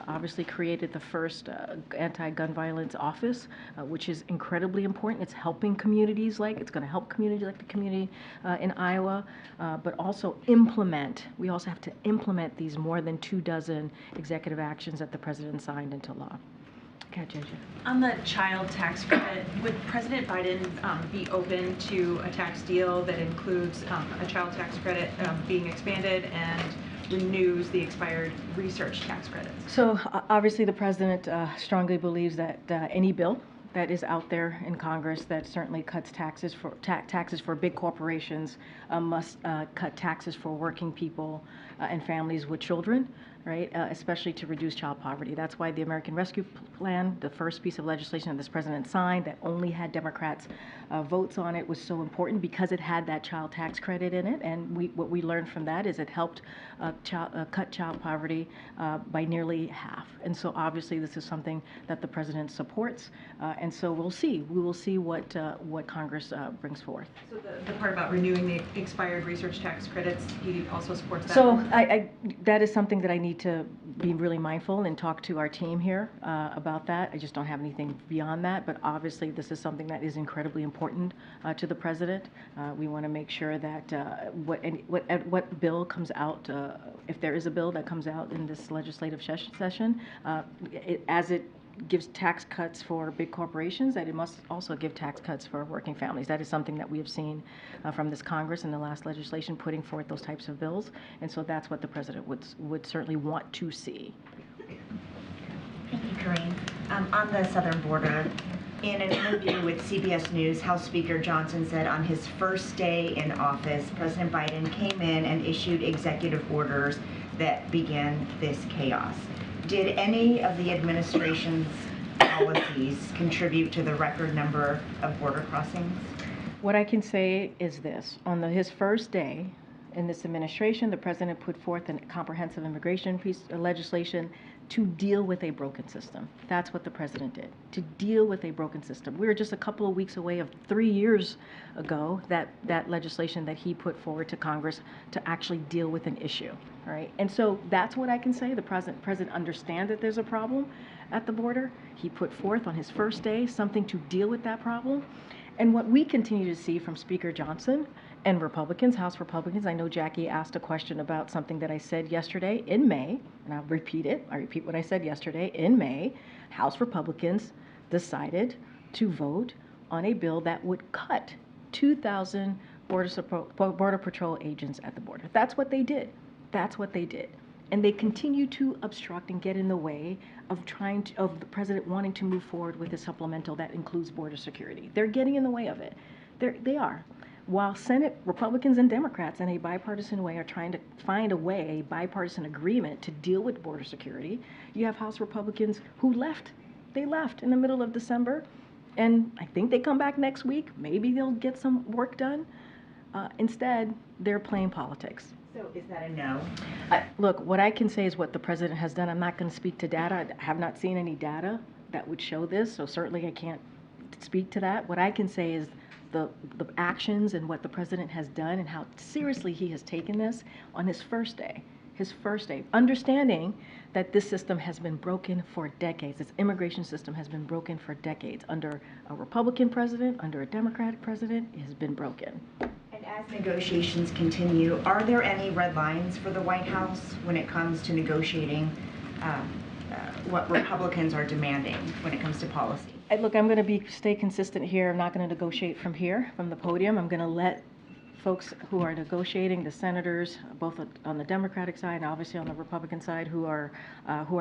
obviously created the first anti-gun violence office, which is incredibly important. It's helping communities it's going to help communities like the community in Iowa, but also implement. We also have to implement these more than 24 executive actions that the president signed into law. Okay, JJ. On the child tax credit, would President Biden be open to a tax deal that includes a child tax credit being expanded and renews the expired research tax credits? So obviously the president strongly believes that any bill that is out there in Congress that certainly cuts taxes for big corporations must cut taxes for working people and families with children, right? Especially to reduce child poverty. That's why the American Rescue Plan, the first piece of legislation that this president signed that only had Democrats votes on it, was so important because it had that child tax credit in it. And what we learned from that is it helped cut child poverty by nearly half. And so obviously this is something that the president supports. And so we'll see. We will see what Congress brings forth. So the part about renewing the expired research tax credits, he also supports that? So that is something that I need to be really mindful and talk to our team here about that. I just don't have anything beyond that, but obviously this is something that is incredibly important to the president. We want to make sure that what bill comes out, if there is a bill that comes out in this legislative session, as it gives tax cuts for big corporations, that it must also give tax cuts for working families. That is something that we have seen from this Congress in the last legislation putting forth those types of bills, and so that's what the president would certainly want to see. Thank you, Karine. On the southern border, in an interview with CBS News, House Speaker Johnson said on his first day in office, President Biden came in and issued executive orders that began this chaos. Did any of the administration's policies contribute to the record number of border crossings? What I can say is this. On his first day in this administration, the president put forth a comprehensive immigration piece of legislation to deal with a broken system. That's what the president did, to deal with a broken system. We were just a couple of weeks away of 3 years ago that legislation that he put forward to Congress to actually deal with an issue, right? And so that's what I can say. The president understands that there's a problem at the border. He put forth on his first day something to deal with that problem. And what we continue to see from Speaker Johnson and Republicans, House Republicans, I know Jackie asked a question about something that I said yesterday in May, and I'll repeat it. I repeat what I said yesterday. In May, House Republicans decided to vote on a bill that would cut 2,000 Border Patrol agents at the border. That's what they did. That's what they did. And they continue to obstruct and get in the way of of the president wanting to move forward with a supplemental that includes border security. They're getting in the way of it. They are. While Senate Republicans and Democrats in a bipartisan way are trying to find a way, a bipartisan agreement to deal with border security, you have House Republicans who left. They left in the middle of December, and I think they come back next week. Maybe they'll get some work done. Instead, they're playing politics. So is that a no? Look, what I can say is what the president has done. I'm not going to speak to data. I have not seen any data that would show this, so certainly I can't speak to that. What I can say is the actions and what the president has done and how seriously he has taken this on his first day, understanding that this system has been broken for decades. This immigration system has been broken for decades. Under a Republican president, under a Democratic president, it has been broken. And as negotiations continue, are there any red lines for the White House when it comes to negotiating what Republicans are demanding when it comes to policy? Look, I'm going to stay consistent here. I'm not going to negotiate from here, from the podium. I'm going to let folks who are negotiating, the senators, both on the Democratic side and obviously on the Republican side, who are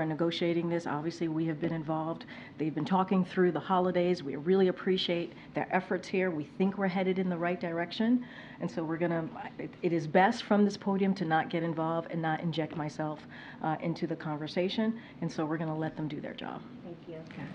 negotiating this. Obviously, we have been involved. They've been talking through the holidays. We really appreciate their efforts here. We think we're headed in the right direction, and so we're gonna. It is best from this podium to not get involved and not inject myself into the conversation, and so we're gonna let them do their job. Thank you. Okay.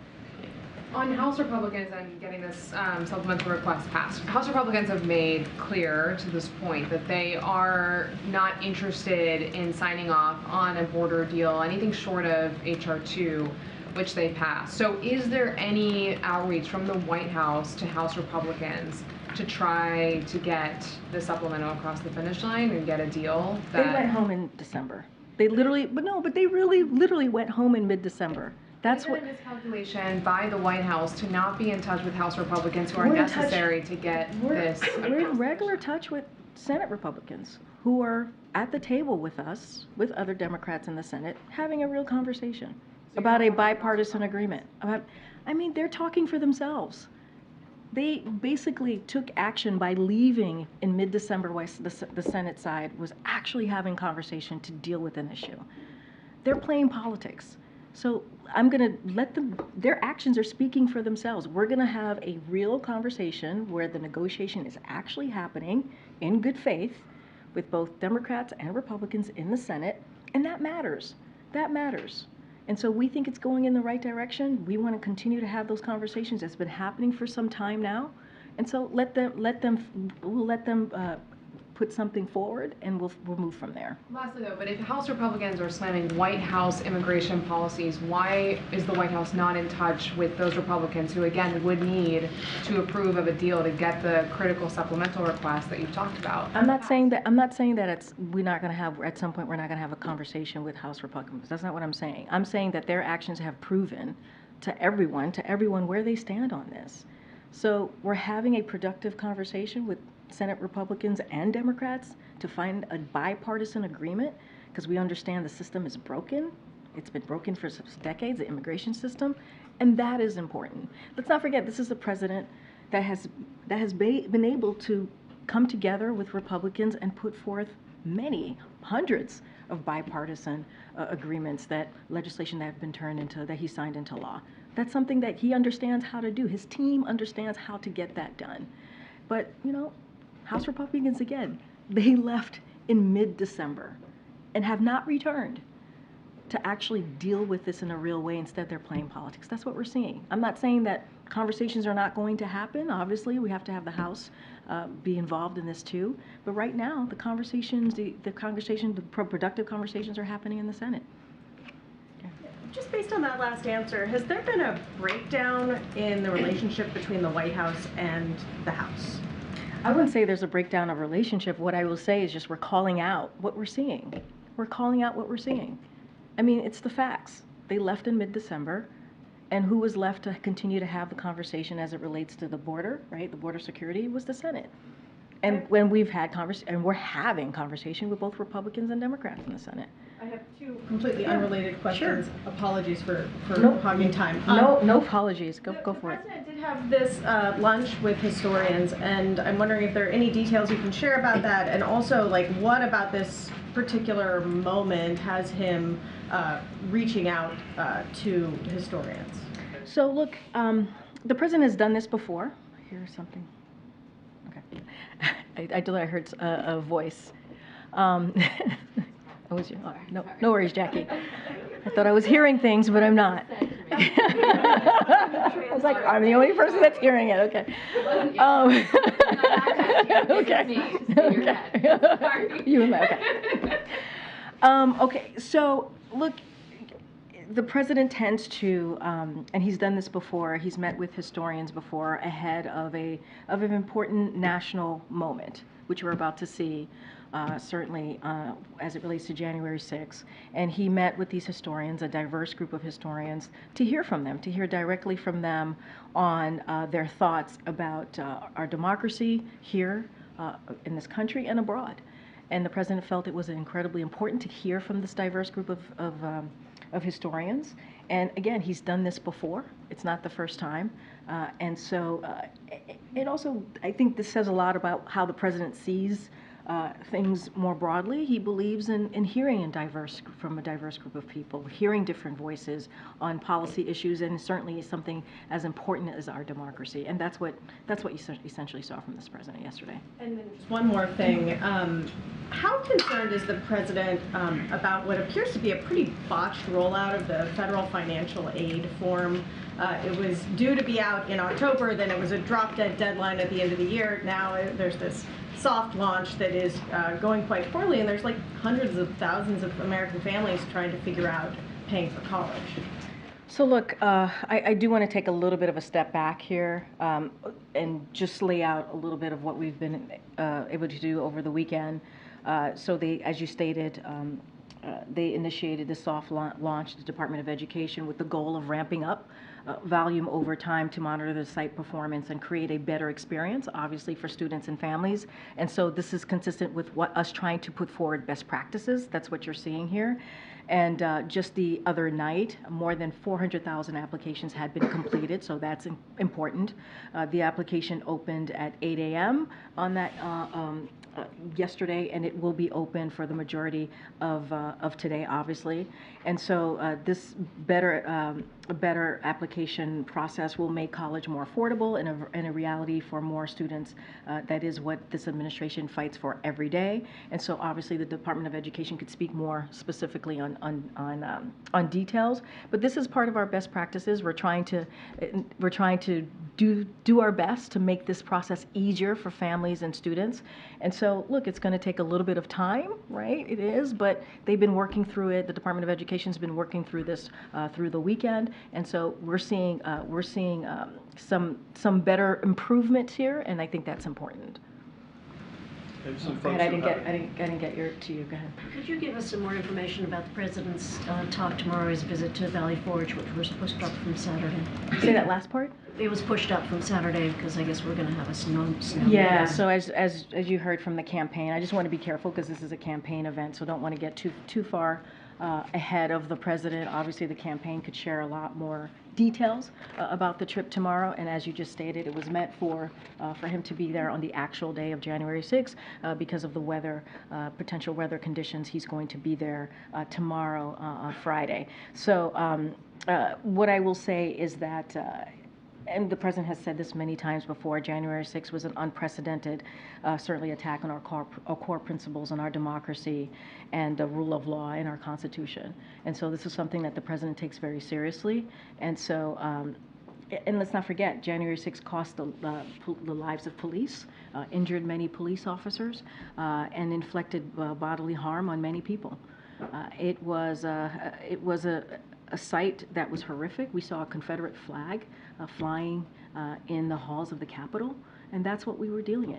On House Republicans and getting this supplemental request passed, House Republicans have made clear to this point that they are not interested in signing off on a border deal, anything short of H.R. 2, which they passed. So is there any outreach from the White House to House Republicans to try to get the supplemental across the finish line and get a deal? They went home in December. They literally, but they really literally went home in mid-December. That's what. Is there a miscalculation by the White House to not be in touch with House Republicans who are necessary to get this? We're in regular touch with Senate Republicans who are at the table with us, with other Democrats in the Senate, having a real conversation about a bipartisan agreement. I mean, they're talking for themselves. They basically took action by leaving in mid-December while the Senate side was actually having conversation to deal with an issue. They're playing politics. So I'm going to let them, their actions are speaking for themselves. We're going to have a real conversation where the negotiation is actually happening in good faith with both Democrats and Republicans in the Senate, and that matters. That matters. And so we think it's going in the right direction. We want to continue to have those conversations. It's been happening for some time now. And so we'll let them put something forward, and we'll move from there. Lastly, though, but if House Republicans are slamming White House immigration policies, why is the White House not in touch with those Republicans who, again, would need to approve of a deal to get the critical supplemental request that you've talked about? I'm not saying that we're not going to have, at some point, we're not going to have a conversation with House Republicans. That's not what I'm saying. I'm saying that their actions have proven to everyone where they stand on this. So we're having a productive conversation with Senate Republicans and Democrats to find a bipartisan agreement, because we understand the system is broken. It's been broken for decades, the immigration system, and that is important. Let's not forget, this is a president that has been able to come together with Republicans and put forth many, hundreds of bipartisan agreements, that legislation that have been turned into, that he signed into law. That's something that he understands how to do. His team understands how to get that done. But, you know, House Republicans, again, they left in mid-December and have not returned to actually deal with this in a real way. Instead, they're playing politics. That's what we're seeing. I'm not saying that conversations are not going to happen. Obviously, we have to have the House be involved in this too. But right now, the productive conversations are happening in the Senate. Just based on that last answer, has there been a breakdown in the relationship between the White House and the House? I wouldn't say there's a breakdown of relationship. What I will say is just we're calling out what we're seeing. We're calling out what we're seeing. I mean, it's the facts. They left in mid-December, and who was left to continue to have the conversation as it relates to the border, right? The border security was the Senate. And when we've had and we're having conversation with both Republicans and Democrats in the Senate. I have two completely unrelated questions. Sure. Apologies for hogging time. No apologies. Go for it. The president did have this lunch with historians, and I'm wondering if there are any details you can share about that, and also, like, what about this particular moment has him reaching out to historians? So look, the president has done this before. Here's something. Okay. I heard a voice. No worries, Jackie. I thought I was hearing things, but I'm not. I was like, I'm the only person that's hearing it. Okay. Okay. You and me. Okay. Okay. So look, the president tends to, and he's done this before. He's met with historians before ahead of an important national moment, which we're about to see. Certainly as it relates to January 6th. And he met with these historians, a diverse group of historians, to hear from them, to hear directly from them on their thoughts about our democracy here in this country and abroad. And the president felt it was incredibly important to hear from this diverse group historians. And again, he's done this before. It's not the first time. And so it also, I think this says a lot about how the president sees things more broadly. He believes in hearing from a diverse group of people, hearing different voices on policy issues, and certainly something as important as our democracy. And that's what you essentially saw from this president yesterday. And then just one more thing. How concerned is the president about what appears to be a pretty botched rollout of the federal financial aid form? It was due to be out in October, then it was a drop-dead deadline at the end of the year. Now there's this soft launch that is going quite poorly, and there's like hundreds of thousands of American families trying to figure out paying for college. So look, I do want to take a little bit of a step back here and just lay out a little bit of what we've been able to do over the weekend. So they, as you stated, they initiated the soft launch, the Department of Education, with the goal of ramping up volume over time to monitor the site performance and create a better experience, obviously, for students and families. And so this is consistent with us trying to put forward best practices. That's what you're seeing here. And just the other night, more than 400,000 applications had been completed, so that's important. The application opened at 8 a.m. on that yesterday, and it will be open for the majority of today, obviously. And so this better application process will make college more affordable and a reality for more students. That is what this administration fights for every day. And so obviously the Department of Education could speak more specifically on details. But this is part of our best practices. We're trying to do our best to make this process easier for families and students. And so, look, it's going to take a little bit of time, right? It is, but they've been working through it. The Department of Education has been working through this through the weekend, and so we're seeing some better improvements here, and I think that's important. Go ahead, I didn't get to you. Go ahead. Could you give us some more information about the president's talk tomorrow, his visit to Valley Forge, which was pushed up from Saturday? Say that last part? It was pushed up from Saturday because I guess we're going to have a snow. Yeah. So as you heard from the campaign, I just want to be careful because this is a campaign event, so don't want to get too far ahead of the president. Obviously, the campaign could share a lot more details about the trip tomorrow, and as you just stated, it was meant for him to be there on the actual day of January 6th because of the weather, potential weather conditions. He's going to be there tomorrow on Friday. So what I will say is that and the president has said this many times before, January 6th was an unprecedented, certainly attack on our core principles in our democracy and the rule of law in our Constitution. And so this is something that the president takes very seriously. And so, and let's not forget, January 6th cost the lives of police, injured many police officers, and inflicted bodily harm on many people. It was a sight that was horrific. We saw a Confederate flag flying in the halls of the Capitol, and that's what we were dealing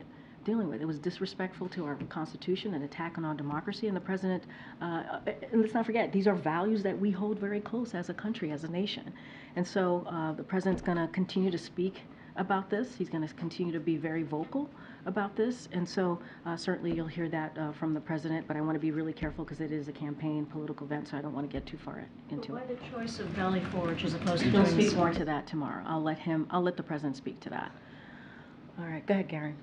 with. It was disrespectful to our Constitution, an attack on our democracy, and the president, and let's not forget, these are values that we hold very close as a country, as a nation. And so the president's going to continue to speak about this. He's going to continue to be very vocal about this, and so certainly you'll hear that from the president, but I want to be really careful because it is a campaign political event, so I don't want to get too far into Why it. the choice of Valley Forge as opposed to He'll doing speak this? more to that tomorrow. I'll let the president speak to that. All right, go ahead, Garen.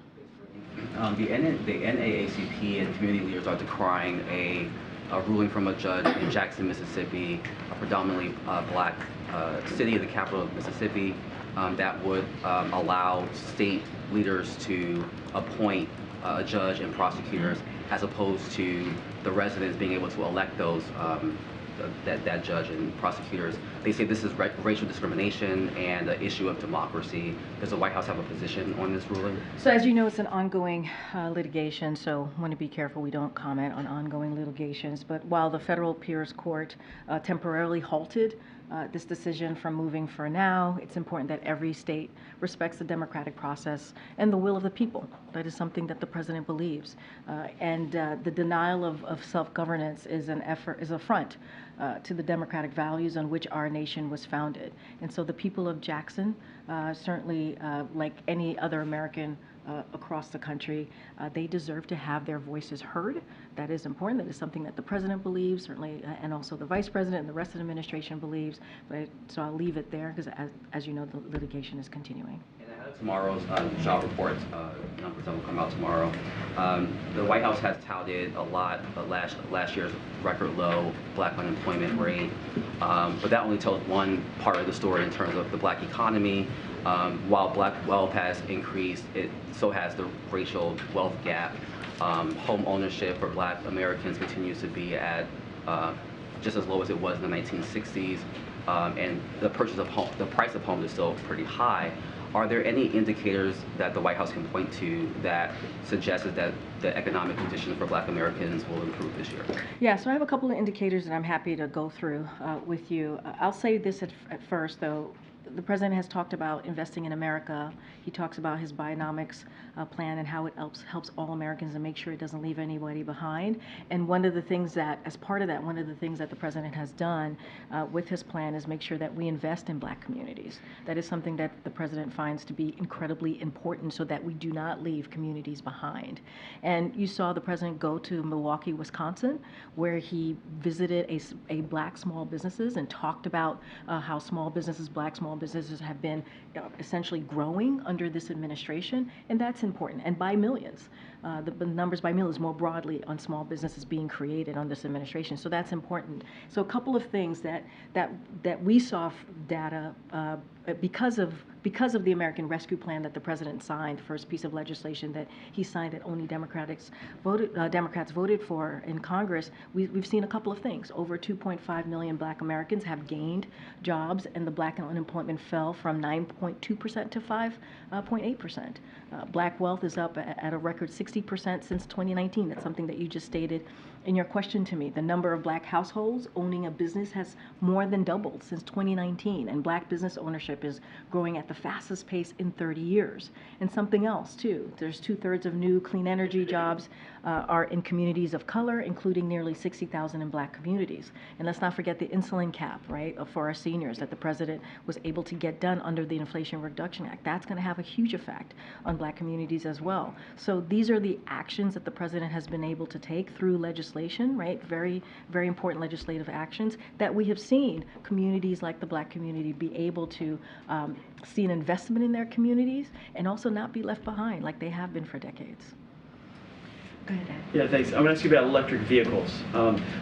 The NAACP and community leaders are decrying a ruling from a judge in Jackson, Mississippi, a predominantly black city, the capital of Mississippi, that would allow state leaders to appoint a judge and prosecutors as opposed to the residents being able to elect those that judge and prosecutors. They say this is racial discrimination and an issue of democracy. Does the White House have a position on this ruling? So as you know, it's an ongoing litigation, so I want to be careful we don't comment on ongoing litigations. But while the federal appeals court temporarily halted this decision from moving for now, it's important that every state respects the democratic process and the will of the people. That is something that the president believes. And the denial of self-governance is an affront to the democratic values on which our nation was founded. And so the people of Jackson, certainly like any other American across the country. They deserve to have their voices heard. That is important. That is something that the president believes, certainly, and also the vice president and the rest of the administration believes. So I'll leave it there because, as you know, the litigation is continuing. Tomorrow's job reports, numbers that will come out tomorrow. The White House has touted a lot last year's record low black unemployment rate, but that only tells one part of the story in terms of the black economy. While black wealth has increased, so has the racial wealth gap. Home ownership for black Americans continues to be at just as low as it was in the 1960s, and the price of homes is still pretty high. Are there any indicators that the White House can point to that suggests that the economic conditions for black Americans will improve this year? Yeah, so I have a couple of indicators that I'm happy to go through with you. I'll say this at first, though. The president has talked about investing in America. He talks about his Bionomics plan and how it helps all Americans and make sure it doesn't leave anybody behind. And one of the things that, as part of that, one of the things that the president has done with his plan is make sure that we invest in black communities. That is something that the president finds to be incredibly important so that we do not leave communities behind. And you saw the president go to Milwaukee, Wisconsin, where he visited a black small businesses and talked about how black small businesses have been essentially growing under this administration, and that's important. And by millions, the numbers by millions more broadly on small businesses being created on this administration. So that's important. So a couple of things that we saw data because of the American Rescue Plan that the president signed, the first piece of legislation that he signed that only Democrats voted for in Congress. We've seen a couple of things. Over 2.5 million black Americans have gained jobs, and the black unemployment fell from 9.2% to 5.8%. Black wealth is up at a record 60% since 2019. That's something that you just stated in your question to me. The number of black households owning a business has more than doubled since 2019, and black business ownership is growing at the fastest pace in 30 years. And something else, too. There's 2/3 of new clean energy jobs are in communities of color, including nearly 60,000 in black communities. And let's not forget the insulin cap, right, for our seniors that the president was able to get done under the Inflation Reduction Act. That's going to have a huge effect on black communities as well. So these are the actions that the president has been able to take through legislation, right, very, very important legislative actions that we have seen communities like the black community be able to see an investment in their communities and also not be left behind like they have been for decades. Go ahead, Dan. Yeah, thanks. I'm going to ask you about electric vehicles.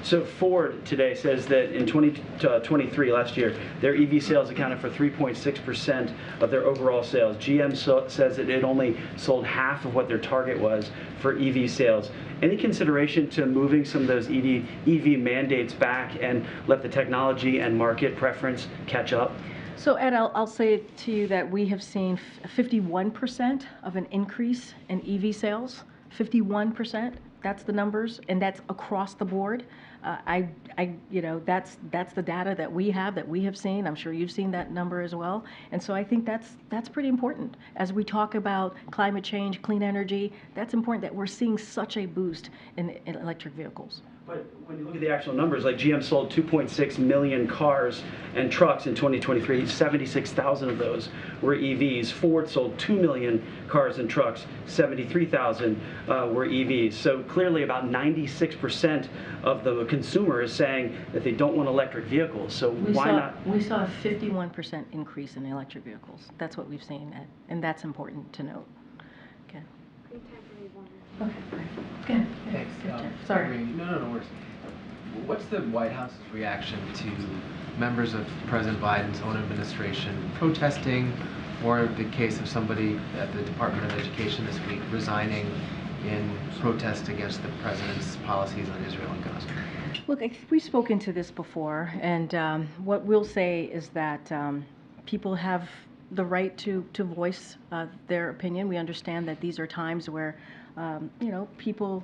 So Ford today says that in 2023, last year, their EV sales accounted for 3.6% of their overall sales. GM says that it only sold half of what their target was for EV sales. Any consideration to moving some of those EV mandates back and let the technology and market preference catch up? So Ed, I'll say to you that we have seen 51% of an increase in EV sales. 51%, that's the numbers, and that's across the board. That's the data that we have seen. I'm sure you've seen that number as well. And so I think that's pretty important. As we talk about climate change, clean energy, that's important that we're seeing such a boost in electric vehicles. But when you look at the actual numbers, like GM sold 2.6 million cars and trucks in 2023, 76,000 of those were EVs. Ford sold 2 million cars and trucks, 73,000 were EVs. So clearly about 96% of the consumer is saying that they don't want electric vehicles. So why not? We saw a 51% increase in electric vehicles. That's what we've seen, and that's important to note. Okay. Okay, good. Thanks. Sorry. No worries. What's the White House's reaction to members of President Biden's own administration protesting, or the case of somebody at the Department of Education this week resigning in protest against the president's policies on Israel and Gaza? Look, we've spoken to this before, and what we'll say is that people have the right to voice their opinion. We understand that these are times where people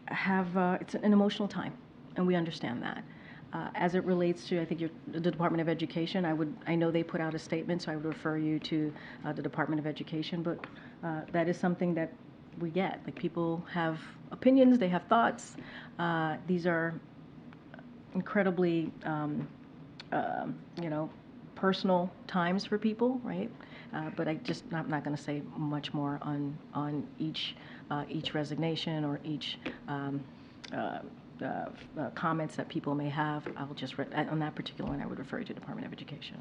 have, it's an emotional time, and we understand that. As it relates to, I think, the Department of Education, I know they put out a statement, so I would refer you to the Department of Education, but that is something that we get. Like, people have opinions, they have thoughts. These are incredibly, personal times for people, right? But I'm not going to say much more on each resignation or each comments that people may have. I will just on that particular one, I would refer you to Department of Education.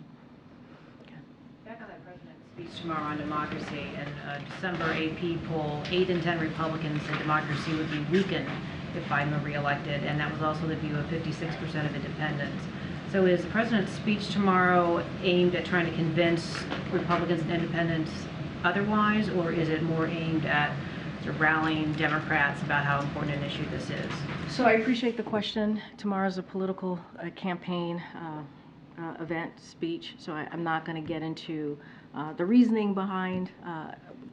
Back on that president's speech tomorrow on democracy, in a December AP poll, 8 in 10 Republicans said democracy would be weakened if Biden were reelected, and that was also the view of 56% of independents. So is the president's speech tomorrow aimed at trying to convince Republicans and independents otherwise, or is it more aimed at sort of rallying Democrats about how important an issue this is? So I appreciate the question. Tomorrow's a political campaign event speech, so I'm not going to get into the reasoning behind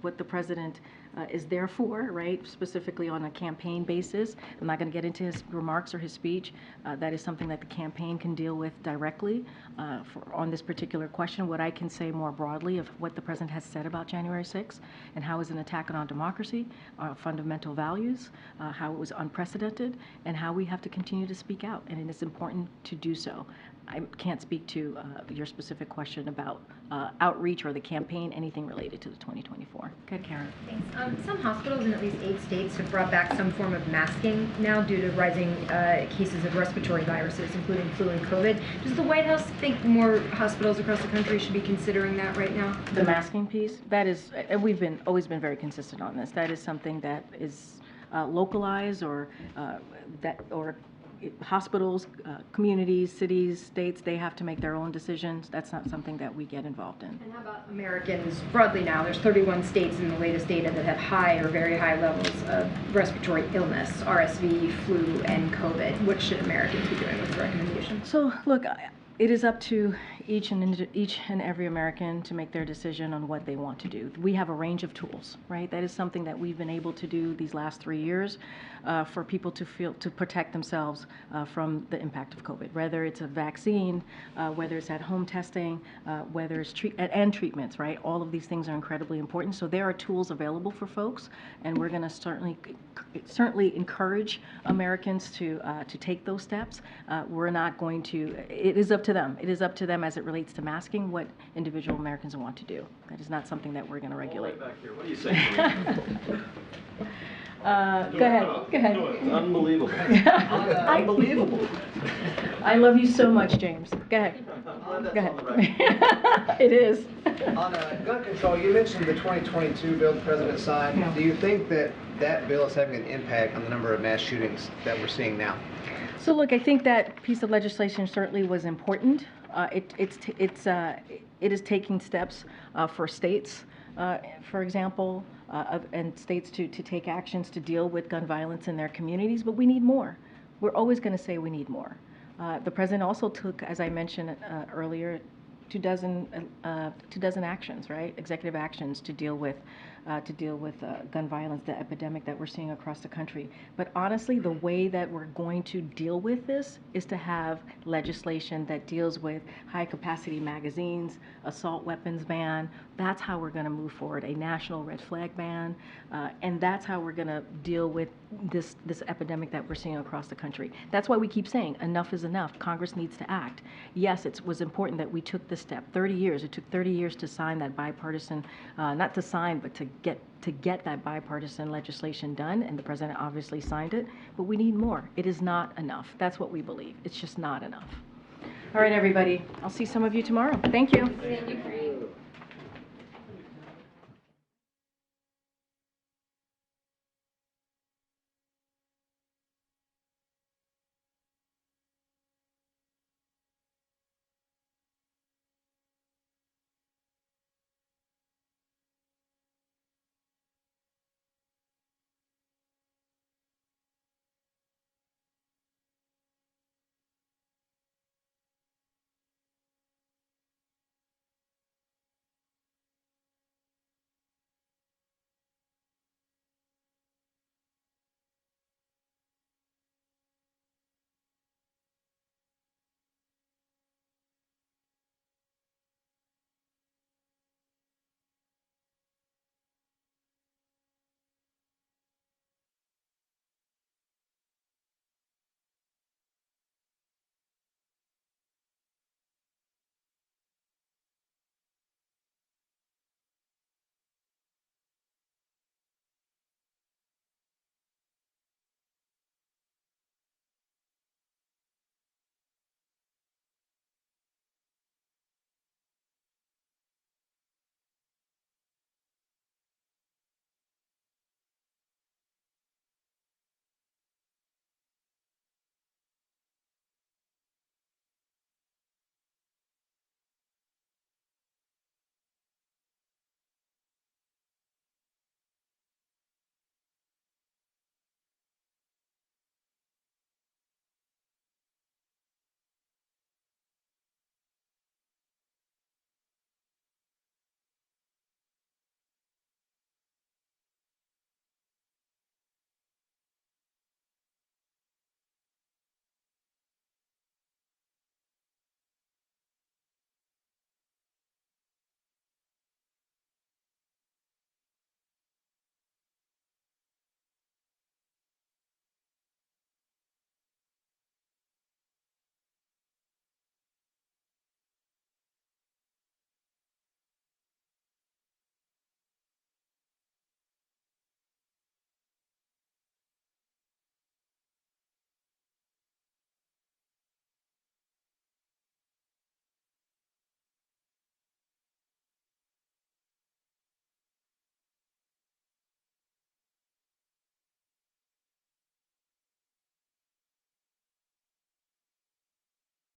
what the president is there for, right, specifically on a campaign basis. I'm not going to get into his remarks or his speech. That is something that the campaign can deal with directly on this particular question. What I can say more broadly of what the president has said about January 6th and how it's an attack on our democracy, our fundamental values, how it was unprecedented, and how we have to continue to speak out, and it is important to do so. I can't speak to your specific question about outreach or the campaign, anything related to the 2024. Okay, Karen. Thanks. Some hospitals in at least 8 states have brought back some form of masking now due to rising cases of respiratory viruses, including flu and COVID. Does the White House think more hospitals across the country should be considering that right now? The masking piece, that is, and we've always been very consistent on this. That is something that is localized or hospitals, communities, cities, states, they have to make their own decisions. That's not something that we get involved in. And how about Americans broadly now? There's 31 states in the latest data that have high or very high levels of respiratory illness, RSV, flu, and COVID. What should Americans be doing with the recommendation? So, look, it is up to each and every American to make their decision on what they want to do. We have a range of tools, right? That is something that we've been able to do these last 3 years for people to protect themselves from the impact of COVID, whether it's a vaccine, whether it's at-home testing, whether it's treatments, right? All of these things are incredibly important. So there are tools available for folks, and we're going to certainly encourage Americans to take those steps. We're not going to. It is up to them. It is up to them as it relates to masking what individual Americans want to do. That is not something that we're going to regulate. Back here. What do you say? Go ahead. Go ahead. Unbelievable. Unbelievable. I love you so much, James. Go ahead. Go ahead. It is. On gun control, you mentioned the 2022 bill the president signed. Yeah. Do you think that that bill is having an impact on the number of mass shootings that we're seeing now? So look, I think that piece of legislation certainly was important. It is taking steps for states, for example, and states to take actions to deal with gun violence in their communities, but we need more. We're always going to say we need more. The president also took, as I mentioned earlier, 2 dozen actions, right? Executive actions to deal with gun violence, the epidemic that we're seeing across the country. But honestly, the way that we're going to deal with this is to have legislation that deals with high-capacity magazines, assault weapons ban. That's how we're going to move forward. A national red flag ban, and that's how we're going to deal with this epidemic that we're seeing across the country. That's why we keep saying enough is enough. Congress needs to act. Yes, it was important that we took this step. 30 years. It took 30 years to sign that bipartisan, not to sign, but to get that bipartisan legislation done, and the president obviously signed it, but we need more. It is not enough. That's what we believe. It's just not enough. All right, everybody. I'll see some of you tomorrow. Thank you. Thank you for your